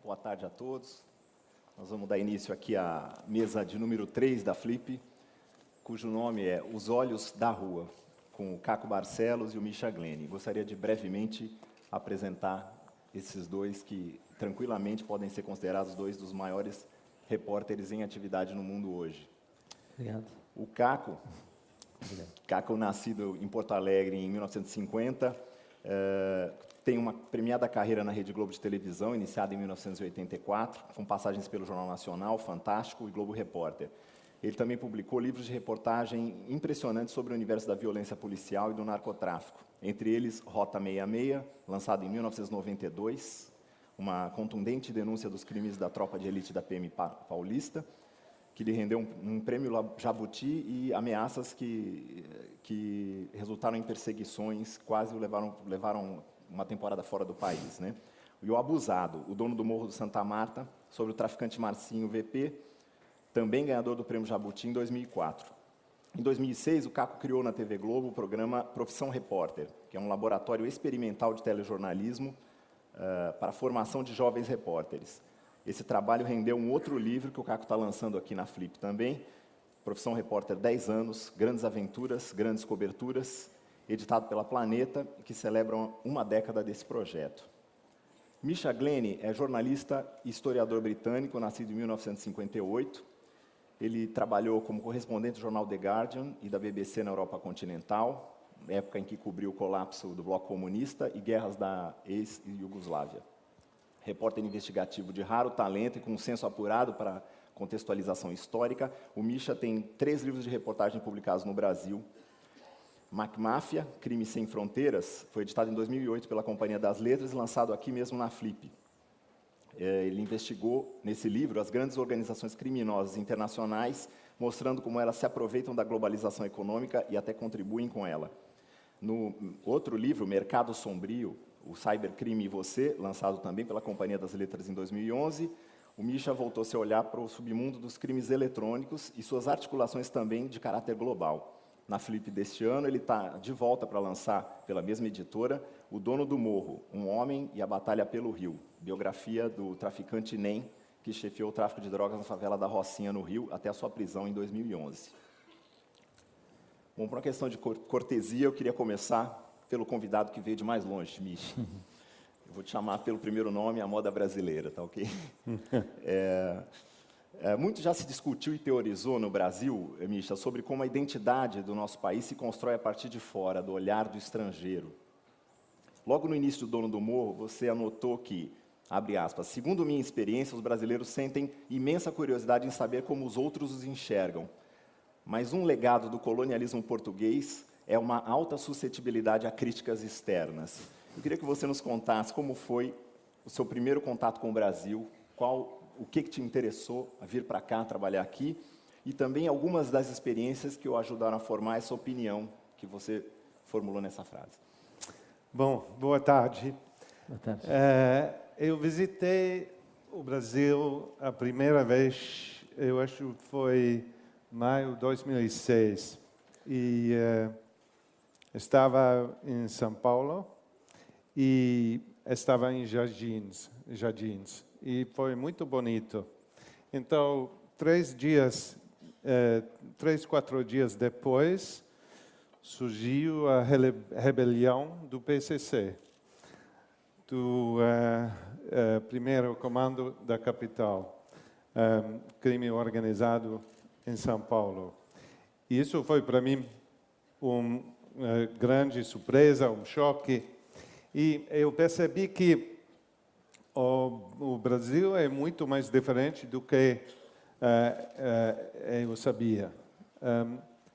Boa tarde a todos. Nós vamos dar início aqui à mesa de número 3 da Flip, cujo nome é Os Olhos da Rua, com o Caco Barcelos e o Misha Glenny. Gostaria de brevemente apresentar esses dois que tranquilamente podem ser considerados dois dos maiores repórteres em atividade no mundo hoje. Obrigado. O Caco, nascido em Porto Alegre em 1950, tem uma premiada carreira na Rede Globo de televisão, iniciada em 1984, com passagens pelo Jornal Nacional, Fantástico e Globo Repórter. Ele também publicou livros de reportagem impressionantes sobre o universo da violência policial e do narcotráfico. Entre eles, Rota 66, lançado em 1992, uma contundente denúncia dos crimes da tropa de elite da PM paulista, que lhe rendeu um prêmio Jabuti e ameaças que resultaram em perseguições, quase o levaram uma temporada fora do país, né? E o Abusado, o dono do Morro do Santa Marta, sobre o traficante Marcinho VP, também ganhador do prêmio Jabuti em 2004. Em 2006, o Caco criou na TV Globo o programa Profissão Repórter, que é um laboratório experimental de telejornalismo para a formação de jovens repórteres. Esse trabalho rendeu um outro livro que o Caco está lançando aqui na Flip também, Profissão Repórter 10 anos, grandes aventuras, grandes coberturas, editado pela Planeta, que celebram uma década desse projeto. Misha Glenny é jornalista e historiador britânico, nascido em 1958. Ele trabalhou como correspondente do jornal The Guardian e da BBC na Europa continental, época em que cobriu o colapso do bloco comunista e guerras da ex-Iugoslávia. Repórter investigativo de raro talento e com um senso apurado para contextualização histórica, o Misha tem 3 livros de reportagem publicados no Brasil. MacMáfia, Crime Sem Fronteiras, foi editado em 2008 pela Companhia das Letras e lançado aqui mesmo na Flip. Ele investigou, nesse livro, as grandes organizações criminosas internacionais, mostrando como elas se aproveitam da globalização econômica e até contribuem com ela. No outro livro, Mercado Sombrio, o Cybercrime e Você, lançado também pela Companhia das Letras em 2011, o Misha voltou seu olhar para o submundo dos crimes eletrônicos e suas articulações também de caráter global. Na Flip deste ano, ele está de volta para lançar, pela mesma editora, O Dono do Morro, Um Homem e a Batalha pelo Rio, biografia do traficante Nem, que chefiou o tráfico de drogas na favela da Rocinha, no Rio, até a sua prisão em 2011. Bom, por uma questão de cortesia, eu queria começar pelo convidado que veio de mais longe, Misha. Eu vou te chamar pelo primeiro nome, a moda brasileira, tá ok? Muito já se discutiu e teorizou no Brasil, Misha, sobre como a identidade do nosso país se constrói a partir de fora, do olhar do estrangeiro. Logo no início do Dono do Morro, você anotou que, abre aspas, segundo minha experiência, os brasileiros sentem imensa curiosidade em saber como os outros os enxergam. Mas um legado do colonialismo português é uma alta suscetibilidade a críticas externas. Eu queria que você nos contasse como foi o seu primeiro contato com o Brasil, o que te interessou a vir para cá, trabalhar aqui, e também algumas das experiências que o ajudaram a formar essa opinião que você formulou nessa frase. Bom, boa tarde. Boa tarde. Eu visitei o Brasil a primeira vez, eu acho que foi em maio de 2006, e estava em São Paulo e estava em Jardins. E foi muito bonito. Então, 4 dias depois, surgiu a rebelião do PCC, do primeiro comando da capital, crime organizado em São Paulo. E isso foi para mim uma grande surpresa, um choque. E eu percebi que o Brasil é muito mais diferente do que eu sabia.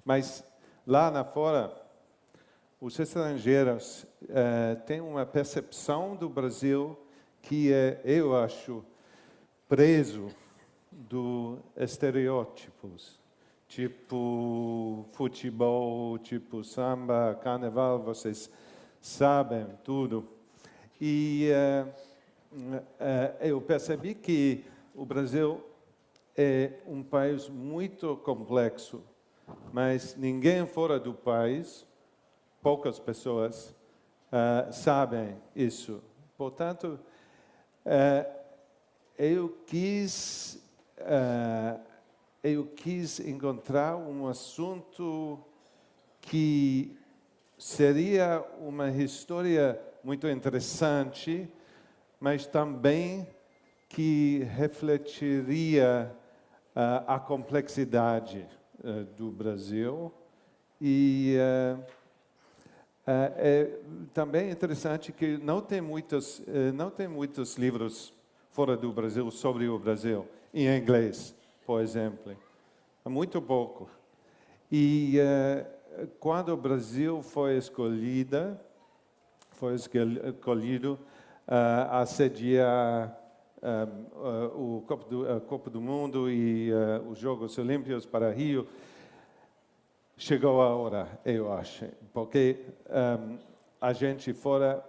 Mas lá fora, os estrangeiros têm uma percepção do Brasil que eu acho, preso dos estereótipos, tipo futebol, tipo samba, carnaval, vocês sabem tudo. E eu percebi que o Brasil é um país muito complexo, mas ninguém fora do país, poucas pessoas, sabem isso. Portanto, eu quis encontrar um assunto que seria uma história muito interessante, mas também que refletiria a complexidade do Brasil. E é também interessante que não tem muitos livros fora do Brasil sobre o Brasil, em inglês, por exemplo. É muito pouco. E quando o Brasil foi escolhido a sediar a Copa do Mundo e os Jogos Olímpicos para Rio, chegou a hora, eu acho, porque a gente fora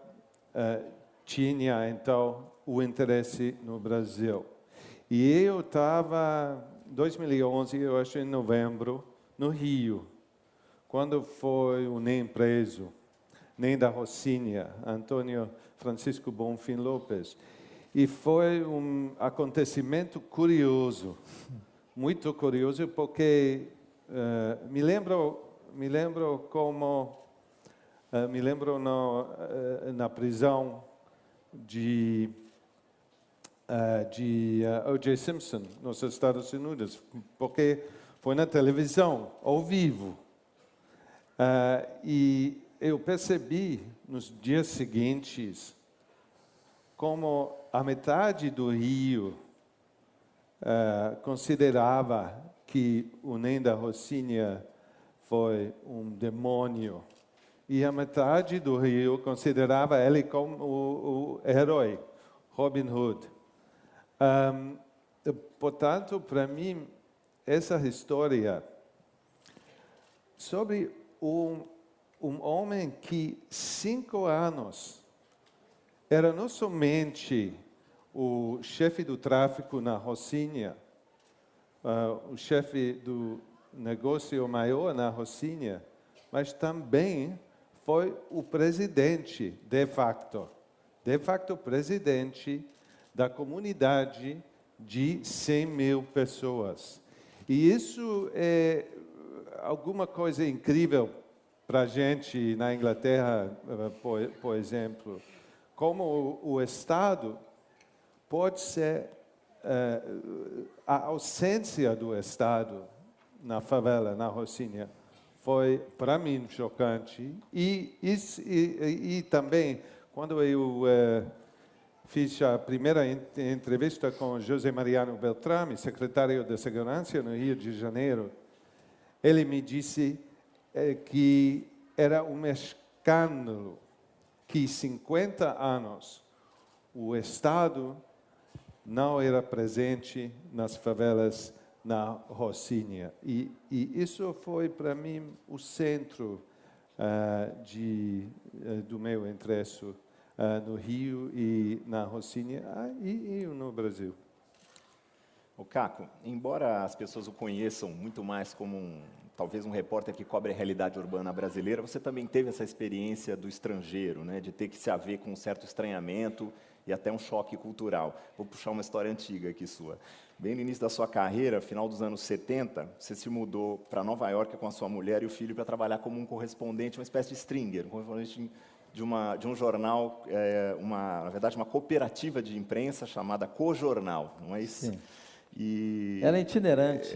tinha, então, o interesse no Brasil. E eu estava, em 2011, eu acho, em novembro, no Rio, quando foi o NEM preso, NEM da Rocinha, Antônio Francisco Bonfim Lopes. E foi um acontecimento curioso, muito curioso, porque me lembro na prisão de O.J. Simpson, nos Estados Unidos, porque foi na televisão, ao vivo. E eu percebi, nos dias seguintes, como a metade do Rio considerava que o NEM da Rocinha foi um demônio. E a metade do Rio considerava ele como o herói, Robin Hood. Portanto, para mim, essa história sobre um homem que 5 anos era não somente o chefe do tráfico na Rocinha, o chefe do negócio maior na Rocinha, mas também foi o presidente, de facto presidente da comunidade de 100 mil pessoas. E isso é alguma coisa incrível para a gente na Inglaterra, por exemplo, como o Estado pode ser a ausência do Estado na favela, na Rocinha, foi para mim chocante. E também quando eu fiz a primeira entrevista com José Mariano Beltrame, secretário de Segurança no Rio de Janeiro, ele me disse que era um escândalo que 50 anos o Estado não era presente nas favelas na Rocinha. E isso foi, para mim, o centro do meu interesse no Rio e na Rocinha e no Brasil. O Caco, embora as pessoas o conheçam muito mais como talvez um repórter que cobre a realidade urbana brasileira, você também teve essa experiência do estrangeiro, né, de ter que se haver com um certo estranhamento e até um choque cultural. Vou puxar uma história antiga aqui sua. Bem no início da sua carreira, final dos anos 70, você se mudou para Nova York com a sua mulher e o filho para trabalhar como um correspondente, uma espécie de stringer, um correspondente de um jornal, na verdade, uma cooperativa de imprensa chamada Cojornal, não é isso? Sim. E era itinerante.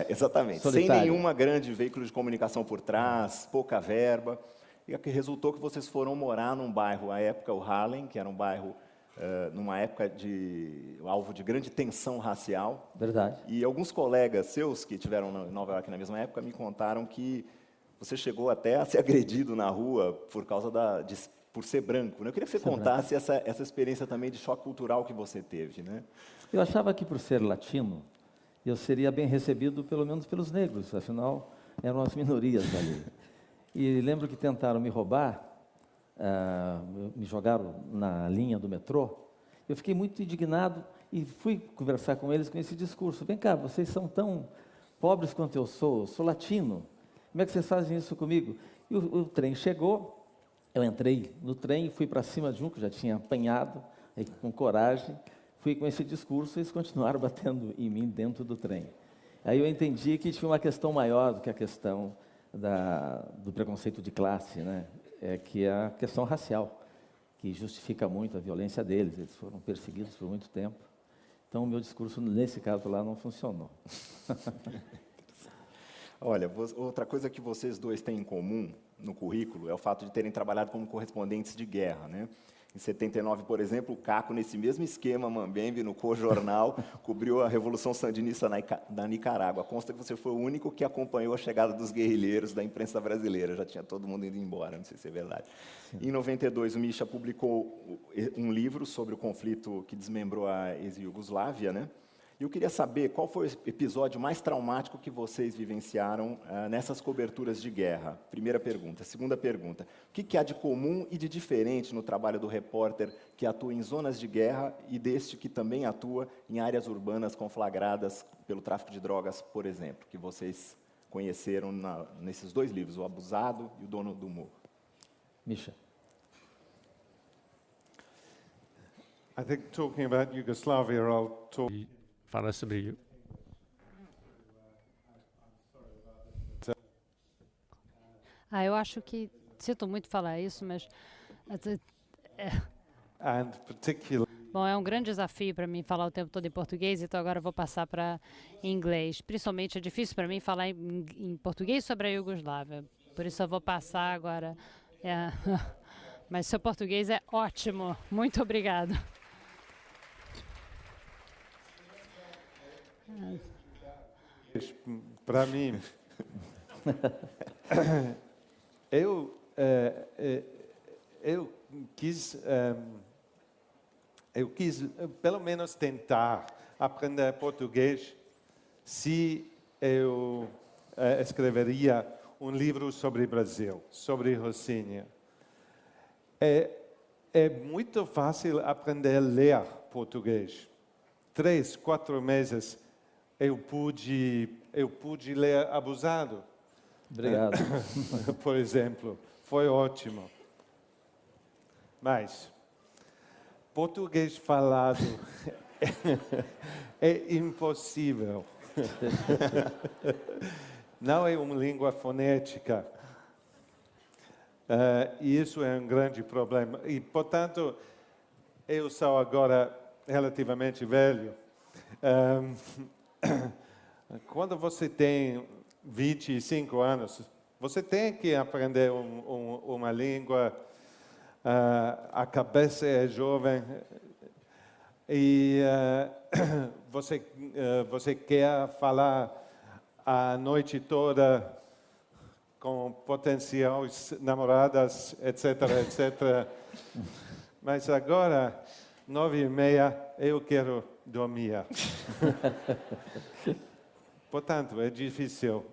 Exatamente. Solitário. Sem nenhuma grande veículo de comunicação por trás, pouca verba. E que resultou que vocês foram morar num bairro, à época, o Harlem, que era um bairro, numa época alvo de grande tensão racial. Verdade. E alguns colegas seus que estiveram em Nova York na mesma época me contaram que você chegou até a ser agredido na rua por causa por ser branco, né? Eu queria que você contasse essa experiência também de choque cultural que você teve, né? Eu achava que, por ser latino, eu seria bem recebido, pelo menos pelos negros, afinal, eram as minorias ali. E lembro que tentaram me roubar, me jogaram na linha do metrô. Eu fiquei muito indignado e fui conversar com eles com esse discurso. Vem cá, vocês são tão pobres quanto eu sou latino. Como é que vocês fazem isso comigo? E o trem chegou, eu entrei no trem e fui para cima de um que já tinha apanhado, aí, com coragem. fui com esse discurso e eles continuaram batendo em mim dentro do trem. Aí eu entendi que tinha uma questão maior do que a questão do preconceito de classe, né? Que é a questão racial, que justifica muito a violência deles. Eles foram perseguidos por muito tempo. Então, o meu discurso, nesse caso lá, não funcionou. Olha, outra coisa que vocês dois têm em comum no currículo é o fato de terem trabalhado como correspondentes de guerra, né? Em 79, por exemplo, o Caco, nesse mesmo esquema, Mambembe, no Co-Jornal, cobriu a Revolução Sandinista na Nicarágua. Consta que você foi o único que acompanhou a chegada dos guerrilheiros da imprensa brasileira. Já tinha todo mundo indo embora, não sei se é verdade. Em 92, o Misha publicou um livro sobre o conflito que desmembrou a ex-Iugoslávia, né? E eu queria saber qual foi o episódio mais traumático que vocês vivenciaram nessas coberturas de guerra. Primeira pergunta. Segunda pergunta. O que há de comum e de diferente no trabalho do repórter que atua em zonas de guerra e deste que também atua em áreas urbanas conflagradas pelo tráfico de drogas, por exemplo, que vocês conheceram nesses dois livros, O Abusado e O Dono do Morro? Misha. I think talking about Yugoslavia, I'll talk. Falar sobre eu acho que, sinto muito falar isso, mas And particularly, bom, é um grande desafio para mim falar o tempo todo em português, então agora eu vou passar para inglês. Principalmente é difícil para mim falar em português sobre a Iugoslávia, por isso eu vou passar agora. Mas seu português é ótimo, muito obrigado. para mim, eu quis pelo menos tentar aprender português se eu escreveria um livro sobre Brasil, sobre Rocinha. É muito fácil aprender a ler português. 3, 4 meses eu pude ler Abusado. Obrigado. Por exemplo, foi ótimo. Mas português falado é impossível. Não é uma língua fonética. E isso é um grande problema. E, portanto, eu sou agora relativamente velho. Quando você tem 25 anos, você tem que aprender uma língua, a cabeça é jovem e você quer falar a noite toda com potenciais namoradas, etc., etc. Mas agora, 9h30, eu quero dormir. Portanto, é difícil.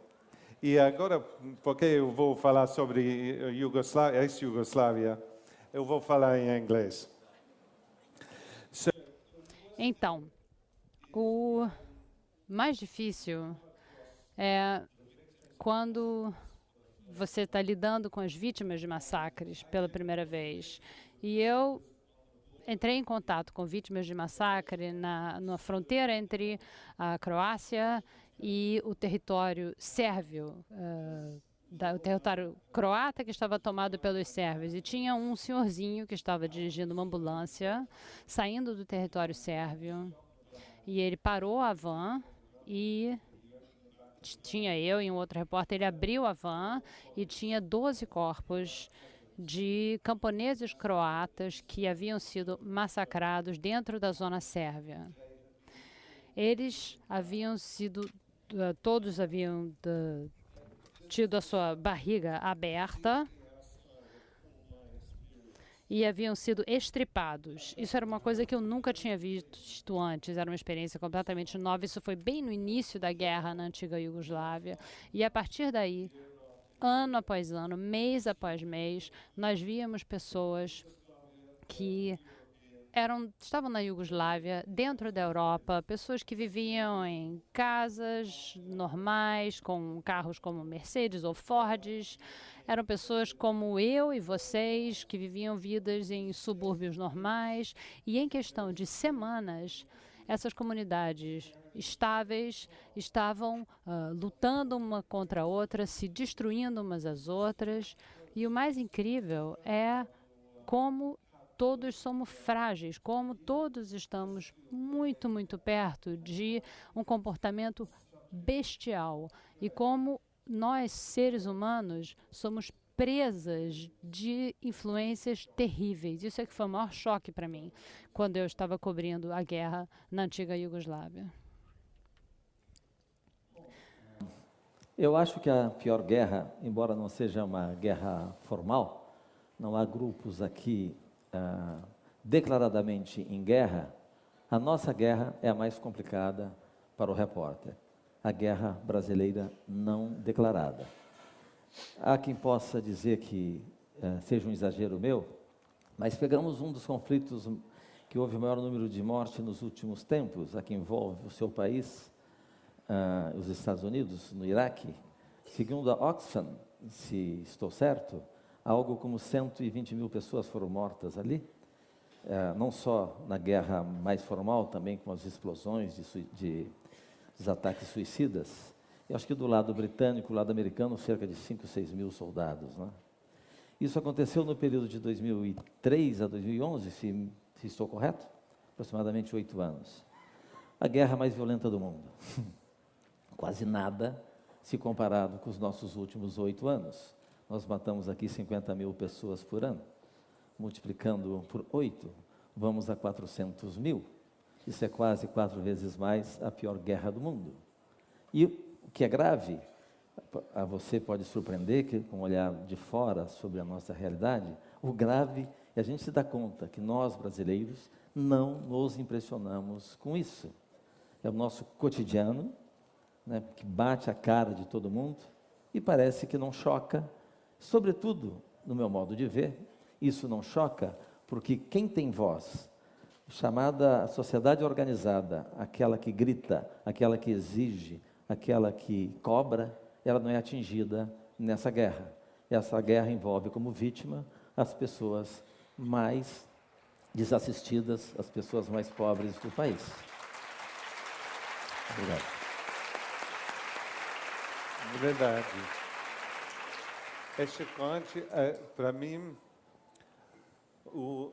E agora, porque eu vou falar sobre ex-Yugoslávia, eu vou falar em inglês. Então, o mais difícil é quando você está lidando com as vítimas de massacres pela primeira vez. E eu entrei em contato com vítimas de massacre na fronteira entre a Croácia e o território sérvio, o território croata que estava tomado pelos sérvios. E tinha um senhorzinho que estava dirigindo uma ambulância, saindo do território sérvio. E ele parou a van e tinha eu e um outro repórter. Ele abriu a van e tinha 12 corpos de camponeses croatas que haviam sido massacrados dentro da zona sérvia. Eles haviam sido, todos haviam tido a sua barriga aberta e haviam sido estripados. Isso era uma coisa que eu nunca tinha visto antes, era uma experiência completamente nova. Isso foi bem no início da guerra na antiga Iugoslávia. E a partir daí, ano após ano, mês após mês, nós víamos pessoas que estavam na Iugoslávia, dentro da Europa, pessoas que viviam em casas normais, com carros como Mercedes ou Fords. Eram pessoas como eu e vocês, que viviam vidas em subúrbios normais. E em questão de semanas, essas comunidades estáveis estavam lutando uma contra a outra, se destruindo umas às outras. E o mais incrível é como todos somos frágeis, como todos estamos muito, muito perto de um comportamento bestial e como nós, seres humanos, somos presas de influências terríveis. Isso é que foi o maior choque para mim quando eu estava cobrindo a guerra na antiga Iugoslávia. Eu acho que a pior guerra, embora não seja uma guerra formal, não há grupos aqui declaradamente em guerra, a nossa guerra é a mais complicada para o repórter. A guerra brasileira não declarada. Há quem possa dizer que seja um exagero meu, mas pegamos um dos conflitos que houve o maior número de mortes nos últimos tempos, a que envolve o seu país, os Estados Unidos, no Iraque. Segundo a Oxfam, se estou certo, algo como 120 mil pessoas foram mortas ali, não só na guerra mais formal, também com as explosões dos ataques suicidas. Eu acho que do lado britânico, do lado americano, cerca de 5, 6 mil soldados, né? Isso aconteceu no período de 2003 a 2011, se estou correto, aproximadamente 8 anos. A guerra mais violenta do mundo. Quase nada se comparado com os nossos últimos 8 anos. Nós matamos aqui 50 mil pessoas por ano. Multiplicando por 8, vamos a 400 mil. Isso é quase 4 vezes mais a pior guerra do mundo. E o que é grave, a você pode surpreender, que com um olhar de fora sobre a nossa realidade, o grave é a gente se dar conta que nós, brasileiros, não nos impressionamos com isso. É o nosso cotidiano, né, que bate a cara de todo mundo e parece que não choca. Sobretudo, no meu modo de ver, isso não choca porque quem tem voz, chamada sociedade organizada, aquela que grita, aquela que exige, aquela que cobra, ela não é atingida nessa guerra. Essa guerra envolve como vítima as pessoas mais desassistidas, as pessoas mais pobres do país. Obrigado. É verdade. É chocante, para mim, o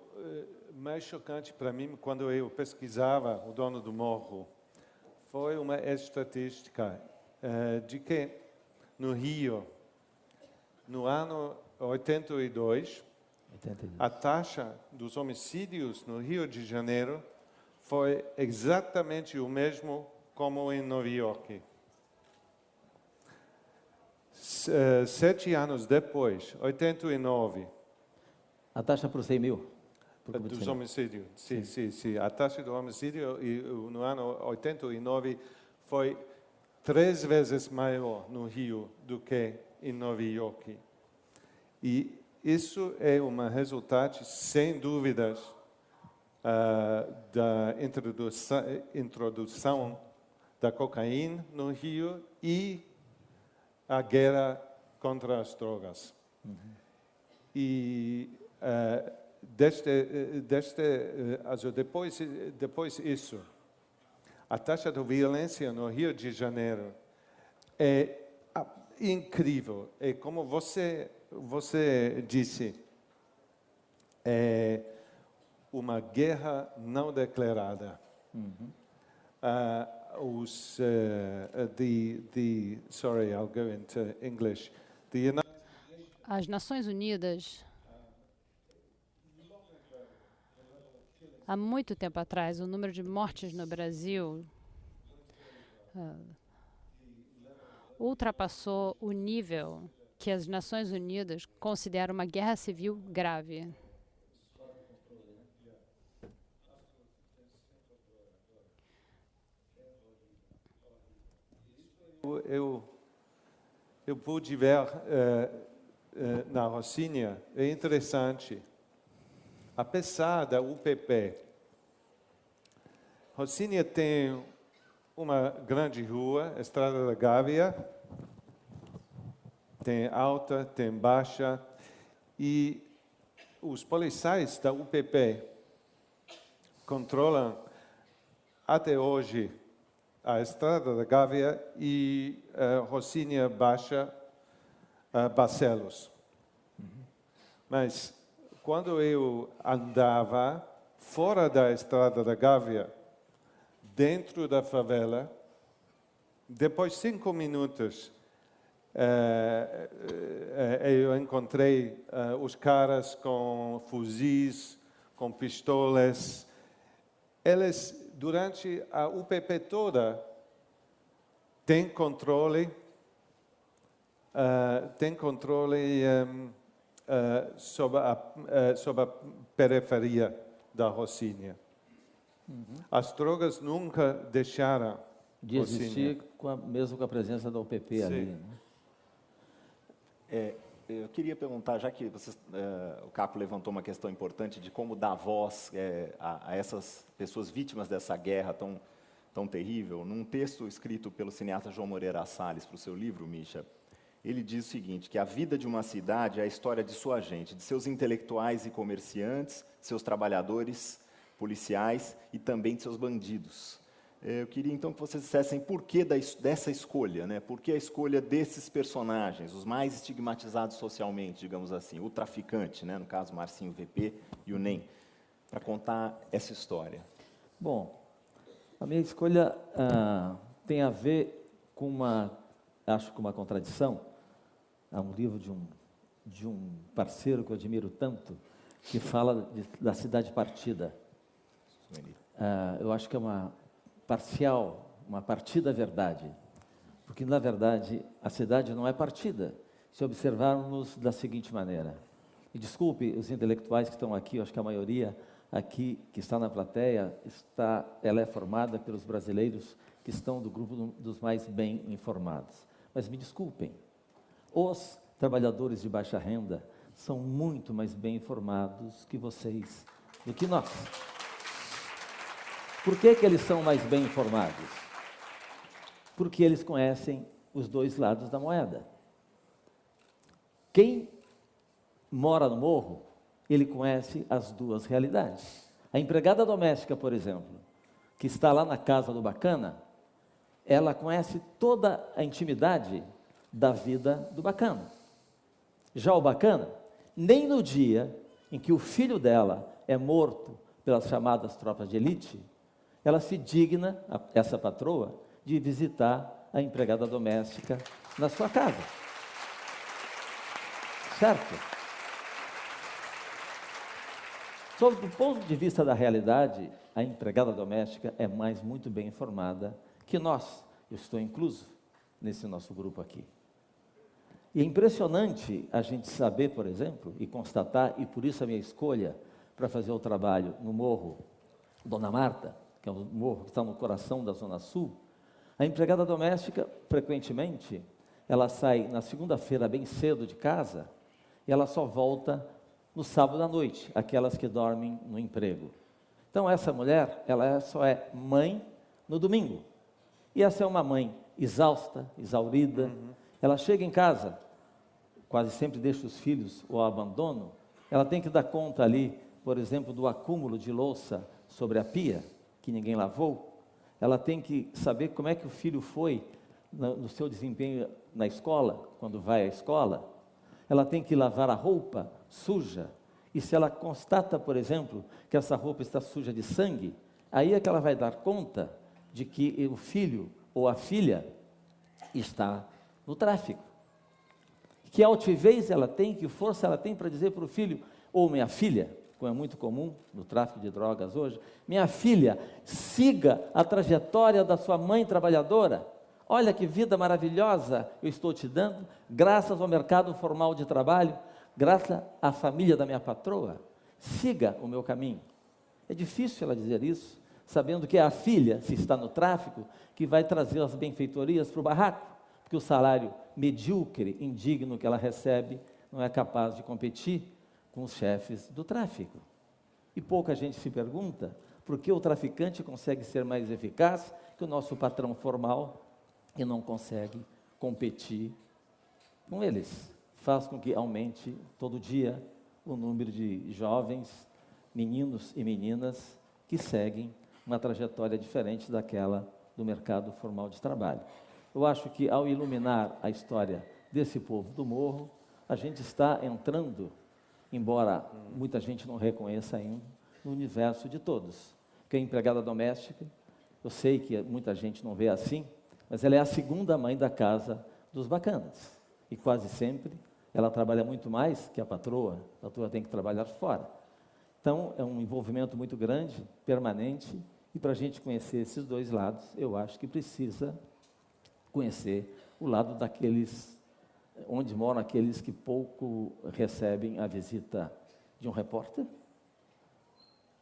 mais chocante para mim, quando eu pesquisava o dono do morro, foi uma estatística de que no Rio, no ano 82, a taxa dos homicídios no Rio de Janeiro foi exatamente o mesmo como em Nova York. 7 anos depois, 89. A taxa por 100 mil? Dos homicídios, sim. A taxa do homicídio no ano 89 foi 3 vezes maior no Rio do que em Nova York. E isso é um resultado, sem dúvidas, da introdução da cocaína no Rio e a guerra contra as drogas. E depois isso, a taxa de violência no Rio de Janeiro é incrível. É como você disse, é uma guerra não declarada. Sorry, I'll go into English. As Nações Unidas, há muito tempo atrás, o número de mortes no Brasil ultrapassou o nível que as Nações Unidas consideram uma guerra civil grave. Eu pude ver na Rocinha, é interessante, apesar da UPP Rocinha tem uma grande rua, Estrada da Gávea, tem alta, tem baixa, e os policiais da UPP controlam até hoje a Estrada da Gávea e Rocinha Baixa, Barcelos. Mas quando eu andava fora da Estrada da Gávea, dentro da favela, depois de 5 minutos, eu encontrei os caras com fuzis, com pistolas. Eles, durante a UPP toda, têm controle, sobre a periferia da Rocinha. As drogas nunca deixaram De Rocinha. existir mesmo com a presença da UPP ali. Sim. Né? Eu queria perguntar, já que o Caco levantou uma questão importante de como dar voz a essas pessoas vítimas dessa guerra tão terrível, num texto escrito pelo cineasta João Moreira Salles para o seu livro, Misha, ele diz o seguinte, que a vida de uma cidade é a história de sua gente, de seus intelectuais e comerciantes, seus trabalhadores, policiais e também de seus bandidos. Eu queria então que vocês dissessem por que dessa escolha, né? Por que a escolha desses personagens, os mais estigmatizados socialmente, digamos assim, o traficante, né? No caso Marcinho VP e o NEM, para contar essa história. Bom, a minha escolha tem a ver com acho que uma contradição. Há um livro de um parceiro que eu admiro tanto, que fala da cidade partida. Eu acho que é uma partida verdade, porque, na verdade, a cidade não é partida, se observarmos da seguinte maneira. E desculpe os intelectuais que estão aqui, eu acho que a maioria aqui que está na plateia, ela é formada pelos brasileiros que estão do grupo dos mais bem informados. Mas me desculpem, os trabalhadores de baixa renda são muito mais bem informados que vocês, do que nós. Por que eles são mais bem informados? Porque eles conhecem os dois lados da moeda. Quem mora no morro, ele conhece as duas realidades. A empregada doméstica, por exemplo, que está lá na casa do bacana, ela conhece toda a intimidade da vida do bacana. Já o bacana, nem no dia em que o filho dela é morto pelas chamadas tropas de elite, ela se digna, essa patroa, de visitar a empregada doméstica na sua casa. Certo? Sob o ponto de vista da realidade, a empregada doméstica é muito bem informada que nós. Eu estou incluso nesse nosso grupo aqui. E é impressionante a gente saber, por exemplo, e constatar, e por isso a minha escolha para fazer o trabalho no Morro Dona Marta, que é um morro que está no coração da Zona Sul, a empregada doméstica, frequentemente, ela sai na segunda-feira bem cedo de casa e ela só volta no sábado à noite, aquelas que dormem no emprego. Então, essa mulher, ela só é mãe no domingo. E essa é uma mãe exausta, exaurida. Ela chega em casa, quase sempre deixa os filhos ou abandono. Ela tem que dar conta ali, por exemplo, do acúmulo de louça sobre a pia, que ninguém lavou. Ela tem que saber como é que o filho foi no seu desempenho na escola, quando vai à escola. Ela tem que lavar a roupa suja. E se ela constata, por exemplo, que essa roupa está suja de sangue, aí é que ela vai dar conta de que o filho ou a filha está no tráfico. Que altivez ela tem, que força ela tem para dizer para o filho, ou minha filha, como é muito comum no tráfico de drogas hoje, minha filha, siga a trajetória da sua mãe trabalhadora. Olha que vida maravilhosa eu estou te dando, graças ao mercado formal de trabalho, graças à família da minha patroa. Siga o meu caminho. É difícil ela dizer isso, sabendo que é a filha, se está no tráfico, que vai trazer as benfeitorias para o barraco, porque o salário medíocre, indigno que ela recebe, não é capaz de competir com os chefes do tráfico. E pouca gente se pergunta Porque o traficante consegue ser mais eficaz que o nosso patrão formal e não consegue competir com eles. Faz com que aumente todo dia o número de jovens, meninos e meninas que seguem uma trajetória diferente daquela do mercado formal de trabalho. Eu acho que, ao iluminar a história desse povo do morro, a gente está entrando, embora muita gente não reconheça ainda, no universo de todos. Porque a empregada doméstica, eu sei que muita gente não vê assim, mas ela é a segunda mãe da casa dos bacanas. E quase sempre ela trabalha muito mais que a patroa tem que trabalhar fora. Então, é um envolvimento muito grande, permanente, e para a gente conhecer esses dois lados, eu acho que precisa conhecer o lado daqueles, onde moram aqueles que pouco recebem a visita de um repórter.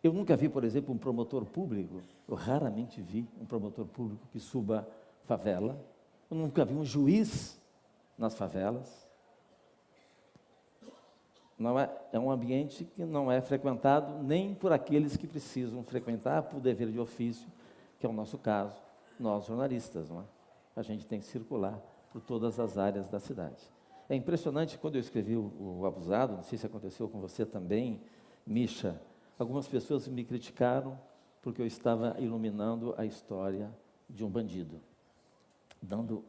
Eu nunca vi, por exemplo, um promotor público, eu raramente vi um promotor público que suba favela, eu nunca vi um juiz nas favelas. Não é um ambiente que não é frequentado nem por aqueles que precisam frequentar por dever de ofício, que é o nosso caso, nós jornalistas, não é? A gente tem que circular por todas as áreas da cidade. É impressionante, quando eu escrevi o Abusado, não sei se aconteceu com você também, Misha, algumas pessoas me criticaram porque eu estava iluminando a história de um bandido, dando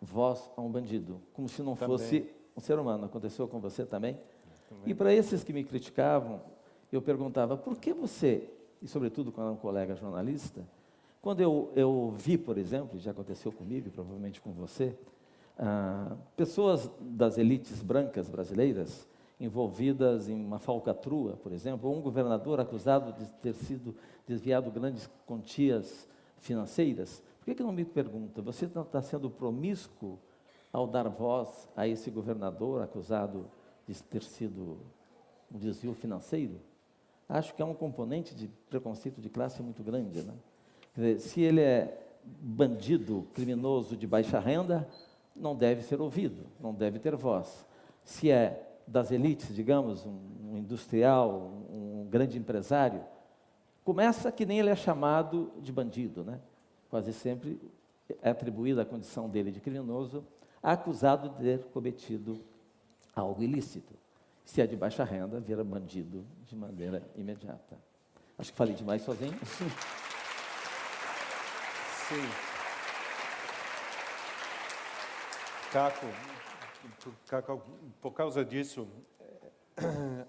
voz a um bandido, como se não fosse um ser humano. Aconteceu com você também? E para esses que me criticavam, eu perguntava, por que você, e sobretudo quando era um colega jornalista, quando eu vi, por exemplo, já aconteceu comigo, provavelmente com você, pessoas das elites brancas brasileiras envolvidas em uma falcatrua, por exemplo, ou um governador acusado de ter sido desviado grandes quantias financeiras, por que não me pergunta, você não está sendo promíscuo ao dar voz a esse governador acusado de ter sido um desvio financeiro? Acho que é um componente de preconceito de classe muito grande, né? Quer dizer, se ele é bandido, criminoso de baixa renda, não deve ser ouvido, não deve ter voz. Se é das elites, digamos, um industrial, um grande empresário, começa que nem ele é chamado de bandido, né? Quase sempre é atribuída a condição dele de criminoso, acusado de ter cometido algo ilícito. Se é de baixa renda, vira bandido de maneira imediata. Acho que falei demais sozinho. Sim. Caco, por causa disso,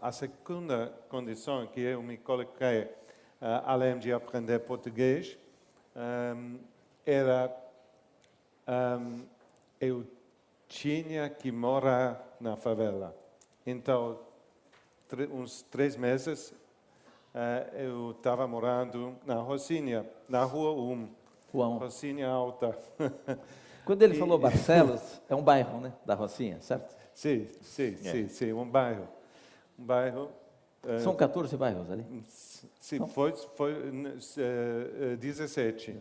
a segunda condição que eu me coloquei, além de aprender português, era eu tinha que morar na favela. Então, uns 3 meses, eu estava morando na Rocinha, na Rua 1. Rocinha Alta. Quando ele falou Barcelos, é um bairro, né, da Rocinha, certo? Sim, um bairro. São 14 bairros ali? Sim, foi 17.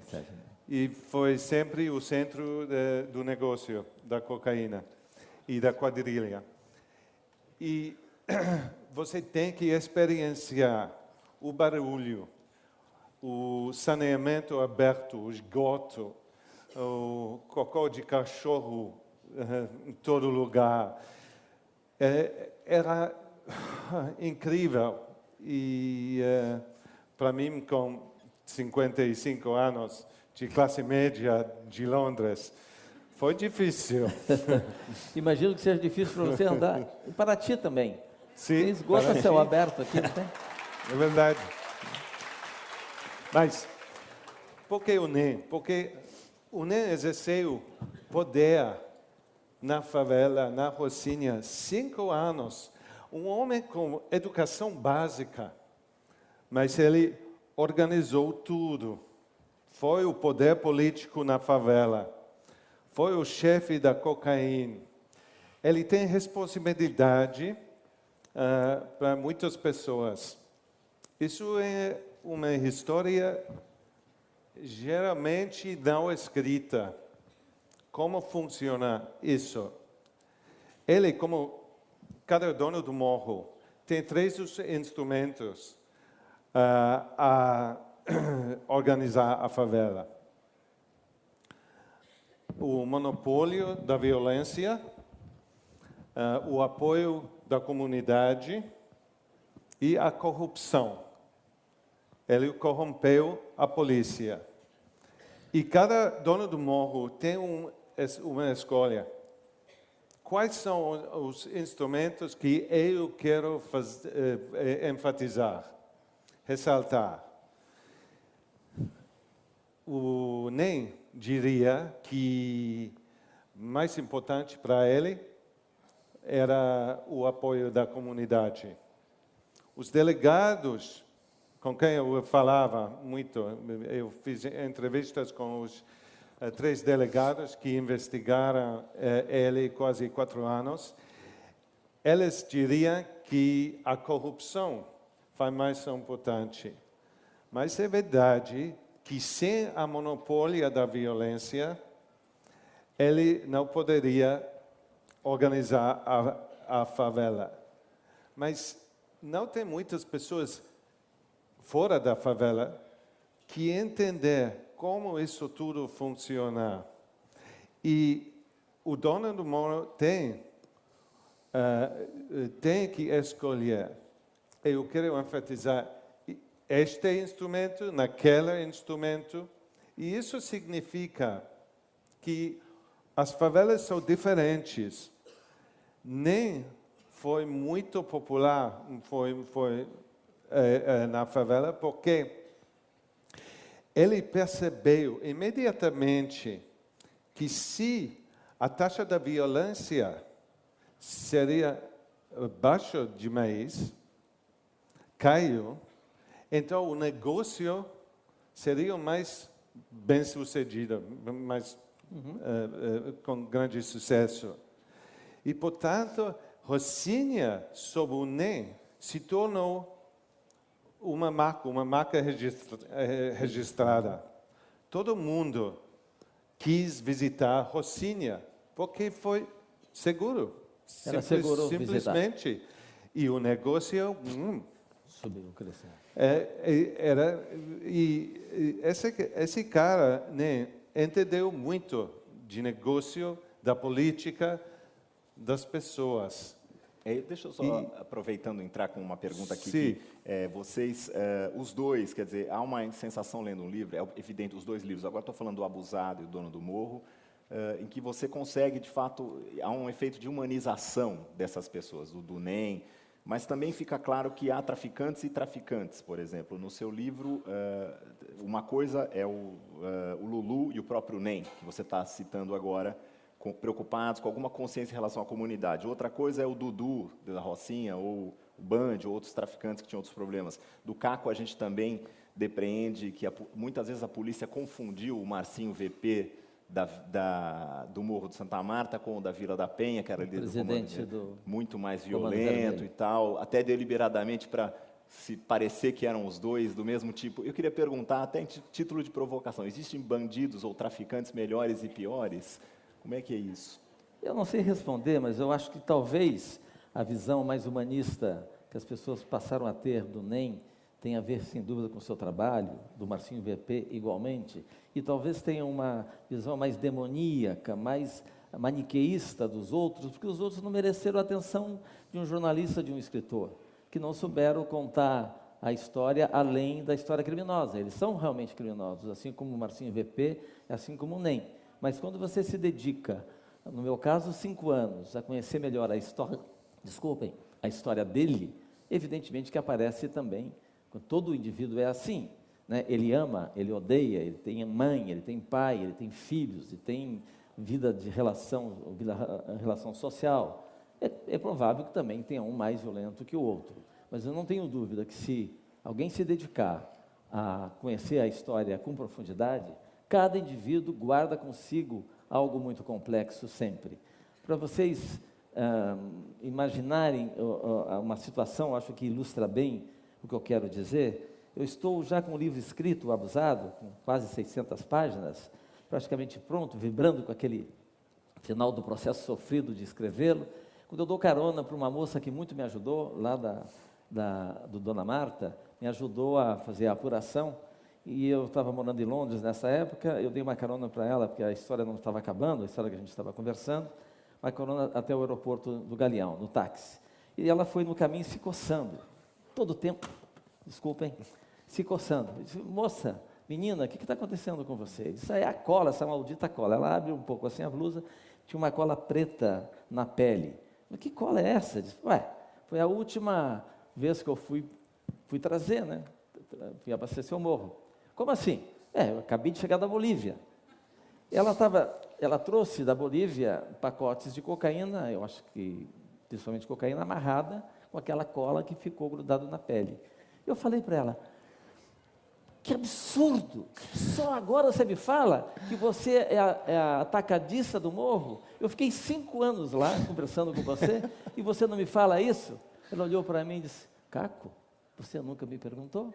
E foi sempre o centro do negócio da cocaína e da quadrilha. E você tem que experienciar o barulho, o saneamento aberto, o esgoto, o cocô de cachorro em todo lugar. Era incrível. E para mim, com 55 anos, de classe média de Londres, foi difícil. Imagino que seja difícil para você andar. E para ti também. Sim, tem esgoto a céu aberto aqui, não tem? É verdade. Mas, por que o NEM? Porque o NEM exerceu poder na favela, na Rocinha, 5 anos. Um homem com educação básica, mas ele organizou tudo. Foi o poder político na favela. Foi o chefe da cocaína. Ele tem responsabilidade para muitas pessoas. Isso é uma história geralmente não escrita. Como funciona isso? Ele, como cada dono do morro, tem 3 instrumentos. A organizar a favela. O monopólio da violência, o apoio da comunidade e a corrupção. Ele corrompeu a polícia. E cada dono do morro tem uma escolha. Quais são os instrumentos que eu quero enfatizar, ressaltar? O NEM diria que mais importante para ele era o apoio da comunidade. Os delegados com quem eu falava muito, eu fiz entrevistas com os 3 delegados que investigaram ele quase 4 anos. Eles diriam que a corrupção foi mais importante. Mas é verdade que sem a monopólia da violência, ele não poderia organizar a favela. Mas não tem muitas pessoas fora da favela que entender como isso tudo funciona. E o dono do morro tem que escolher. Eu quero enfatizar este instrumento, naquele instrumento, e isso significa que as favelas são diferentes. Nem foi muito popular na favela, porque ele percebeu imediatamente que se a taxa da violência seria baixa demais, caiu, então o negócio seria mais bem-sucedido, mais com grande sucesso. E, portanto, Rocinha, sob o NEM, se tornou uma marca registrada. Todo mundo quis visitar Rocinha, porque foi seguro. Era seguro simplesmente. Visitar. E o negócio subiu, cresceu. Esse cara, né, entendeu muito de negócio, da política, das pessoas. Deixa eu só, aproveitando, entrar com uma pergunta aqui. Que, vocês, os dois, quer dizer, há uma sensação lendo um livro, é evidente, os 2 livros, agora estou falando do Abusado e o Dono do Morro, em que você consegue, de fato, há um efeito de humanização dessas pessoas, do NEM, mas também fica claro que há traficantes e traficantes, por exemplo. No seu livro, uma coisa é o Lulu e o próprio NEM, que você está citando agora, preocupados com alguma consciência em relação à comunidade. Outra coisa é o Dudu, da Rocinha, ou o Band, ou outros traficantes que tinham outros problemas. Do Caco, a gente também depreende que muitas vezes a polícia confundiu o Marcinho VP do Morro de Santa Marta com o da Vila da Penha, que era líder do comando, muito mais violento e tal, até deliberadamente para se parecer que eram os dois do mesmo tipo. Eu queria perguntar, até em título de provocação, existem bandidos ou traficantes melhores e piores? Como é que é isso? Eu não sei responder, mas eu acho que talvez a visão mais humanista que as pessoas passaram a ter do NEM tem a ver, sem dúvida, com o seu trabalho, do Marcinho VP igualmente, e talvez tenha uma visão mais demoníaca, mais maniqueísta dos outros, porque os outros não mereceram a atenção de um jornalista, de um escritor, que não souberam contar a história além da história criminosa. Eles são realmente criminosos, assim como o Marcinho VP, assim como o NEM. Mas quando você se dedica, no meu caso, 5 anos, a conhecer melhor a história, a história dele, evidentemente que aparece também, todo indivíduo é assim, né? Ele ama, ele odeia, ele tem mãe, ele tem pai, ele tem filhos, ele tem vida de relação social. É provável que também tenha um mais violento que o outro. Mas eu não tenho dúvida que se alguém se dedicar a conhecer a história com profundidade, cada indivíduo guarda consigo algo muito complexo sempre. Para vocês imaginarem uma situação, acho que ilustra bem o que eu quero dizer, eu estou já com o livro escrito, o Abusado, com quase 600 páginas, praticamente pronto, vibrando com aquele final do processo sofrido de escrevê-lo, quando eu dou carona para uma moça que muito me ajudou, lá do Dona Marta, me ajudou a fazer a apuração, e eu estava morando em Londres nessa época, eu dei uma carona para ela, porque a história não estava acabando, a história que a gente estava conversando, uma carona até o aeroporto do Galeão, no táxi. E ela foi no caminho se coçando, todo o tempo, desculpem, se coçando. Eu disse, moça, menina, o que está acontecendo com você? Isso aí é a cola, essa maldita cola. Ela abre um pouco assim a blusa, tinha uma cola preta na pele. Mas que cola é essa? Eu disse, ué, foi a última vez que eu fui trazer, né? Fui abastecer o morro. Como assim? Eu acabei de chegar da Bolívia. Ela trouxe da Bolívia pacotes de cocaína, eu acho que principalmente cocaína amarrada, com aquela cola que ficou grudada na pele. Eu falei para ela, que absurdo! Só agora você me fala que você é a atacadista do morro? Eu fiquei 5 anos lá conversando com você e você não me fala isso? Ela olhou para mim e disse, Caco, você nunca me perguntou?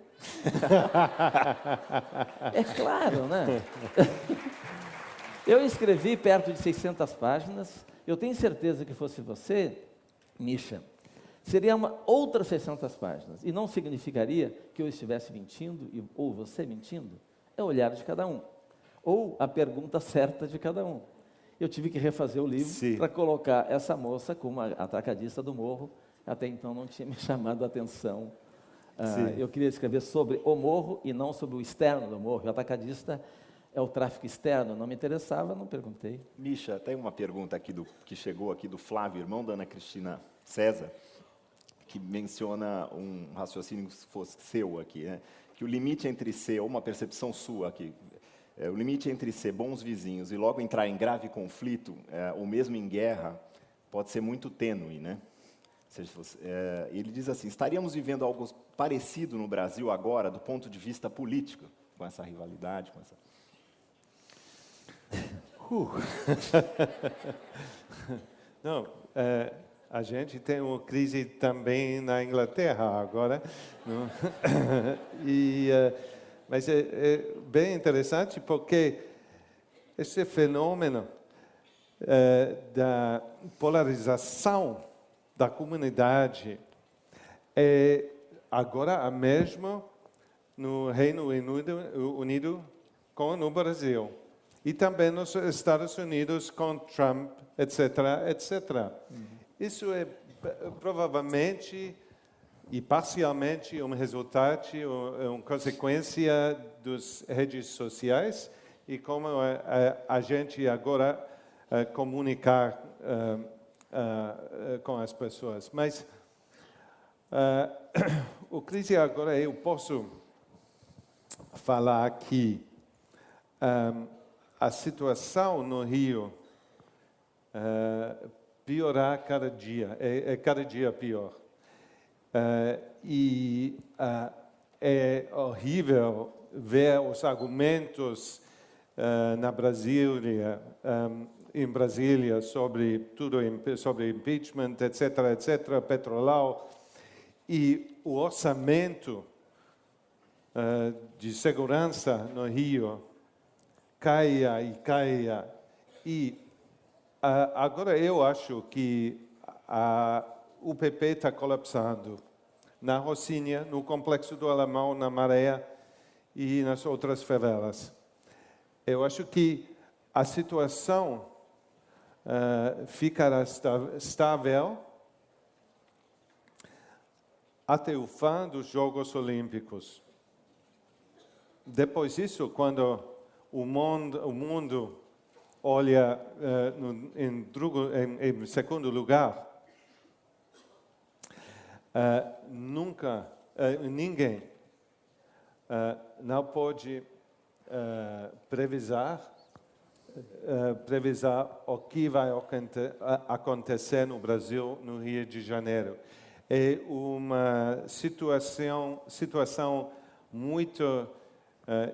É claro, né? Eu escrevi perto de 600 páginas. Eu tenho certeza que fosse você, Misha, seria outras 600 páginas. E não significaria que eu estivesse mentindo, ou você mentindo. É o olhar de cada um. Ou a pergunta certa de cada um. Eu tive que refazer o livro para colocar essa moça como a atacadista do morro. Até então não tinha me chamado a atenção. Eu queria escrever sobre o morro e não sobre o externo do morro. O atacadista é o tráfico externo, não me interessava, não perguntei. Misha, tem uma pergunta aqui que chegou aqui do Flávio, irmão da Ana Cristina César, que menciona um raciocínio que fosse seu aqui, né? Que o limite entre ser, ou uma percepção sua aqui, o limite entre ser bons vizinhos e logo entrar em grave conflito, ou mesmo em guerra, pode ser muito tênue, né? Ou seja, ele diz assim, estaríamos vivendo algo parecido no Brasil agora, do ponto de vista político, com essa rivalidade, com essa... Não, a gente tem uma crise também na Inglaterra agora. Mas é bem interessante porque esse fenômeno da polarização da comunidade é agora a mesma no Reino Unido como no Brasil. E também nos Estados Unidos com Trump, etc., etc. Isso é provavelmente e parcialmente um resultado, uma consequência das redes sociais e como a gente agora comunicar com as pessoas. Mas o crise agora eu posso falar aqui. A situação no Rio piorar cada dia, é cada dia pior. É horrível ver os argumentos em Brasília sobre tudo, sobre impeachment, etc., etc., Petrolão, e o orçamento de segurança no Rio caia e caia. E agora eu acho que o PP está colapsando na Rocinha, no Complexo do Alemão, na Maré e nas outras favelas. Eu acho que a situação ficará estável até o fim dos Jogos Olímpicos. Depois disso, quando o mundo olha em segundo lugar, ninguém não pode previsar o que vai acontecer no Brasil no Rio de Janeiro. É uma situação muito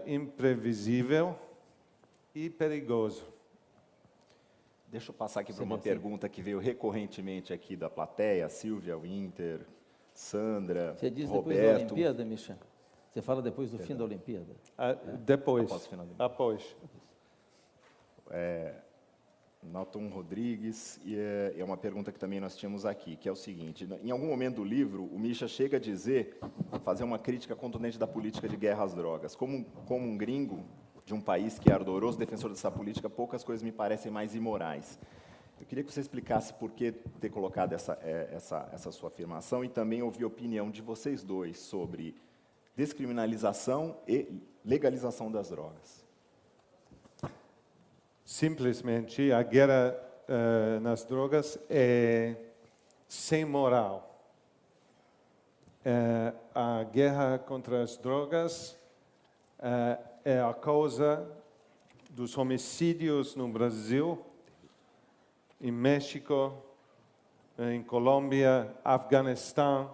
imprevisível e perigoso. Deixa eu passar aqui para uma pergunta que veio recorrentemente aqui da plateia, Silvia, Winter, Sandra, Você diz Roberto. depois da Olimpíada, Misha? Você fala depois do fim da Olimpíada? Depois. Após o final da Após. Nauton Rodrigues, e é uma pergunta que também nós tínhamos aqui, que é o seguinte: em algum momento do livro, o Misha chega a dizer, fazer uma crítica contundente da política de guerra às drogas. Como um gringo de um país que é ardoroso defensor dessa política, poucas coisas me parecem mais imorais. Eu queria que você explicasse por que ter colocado essa sua afirmação e também ouvir a opinião de vocês dois sobre descriminalização e legalização das drogas. Simplesmente, a guerra nas drogas é sem moral. A guerra contra as drogas é a causa dos homicídios no Brasil, em México, em Colômbia, Afeganistão,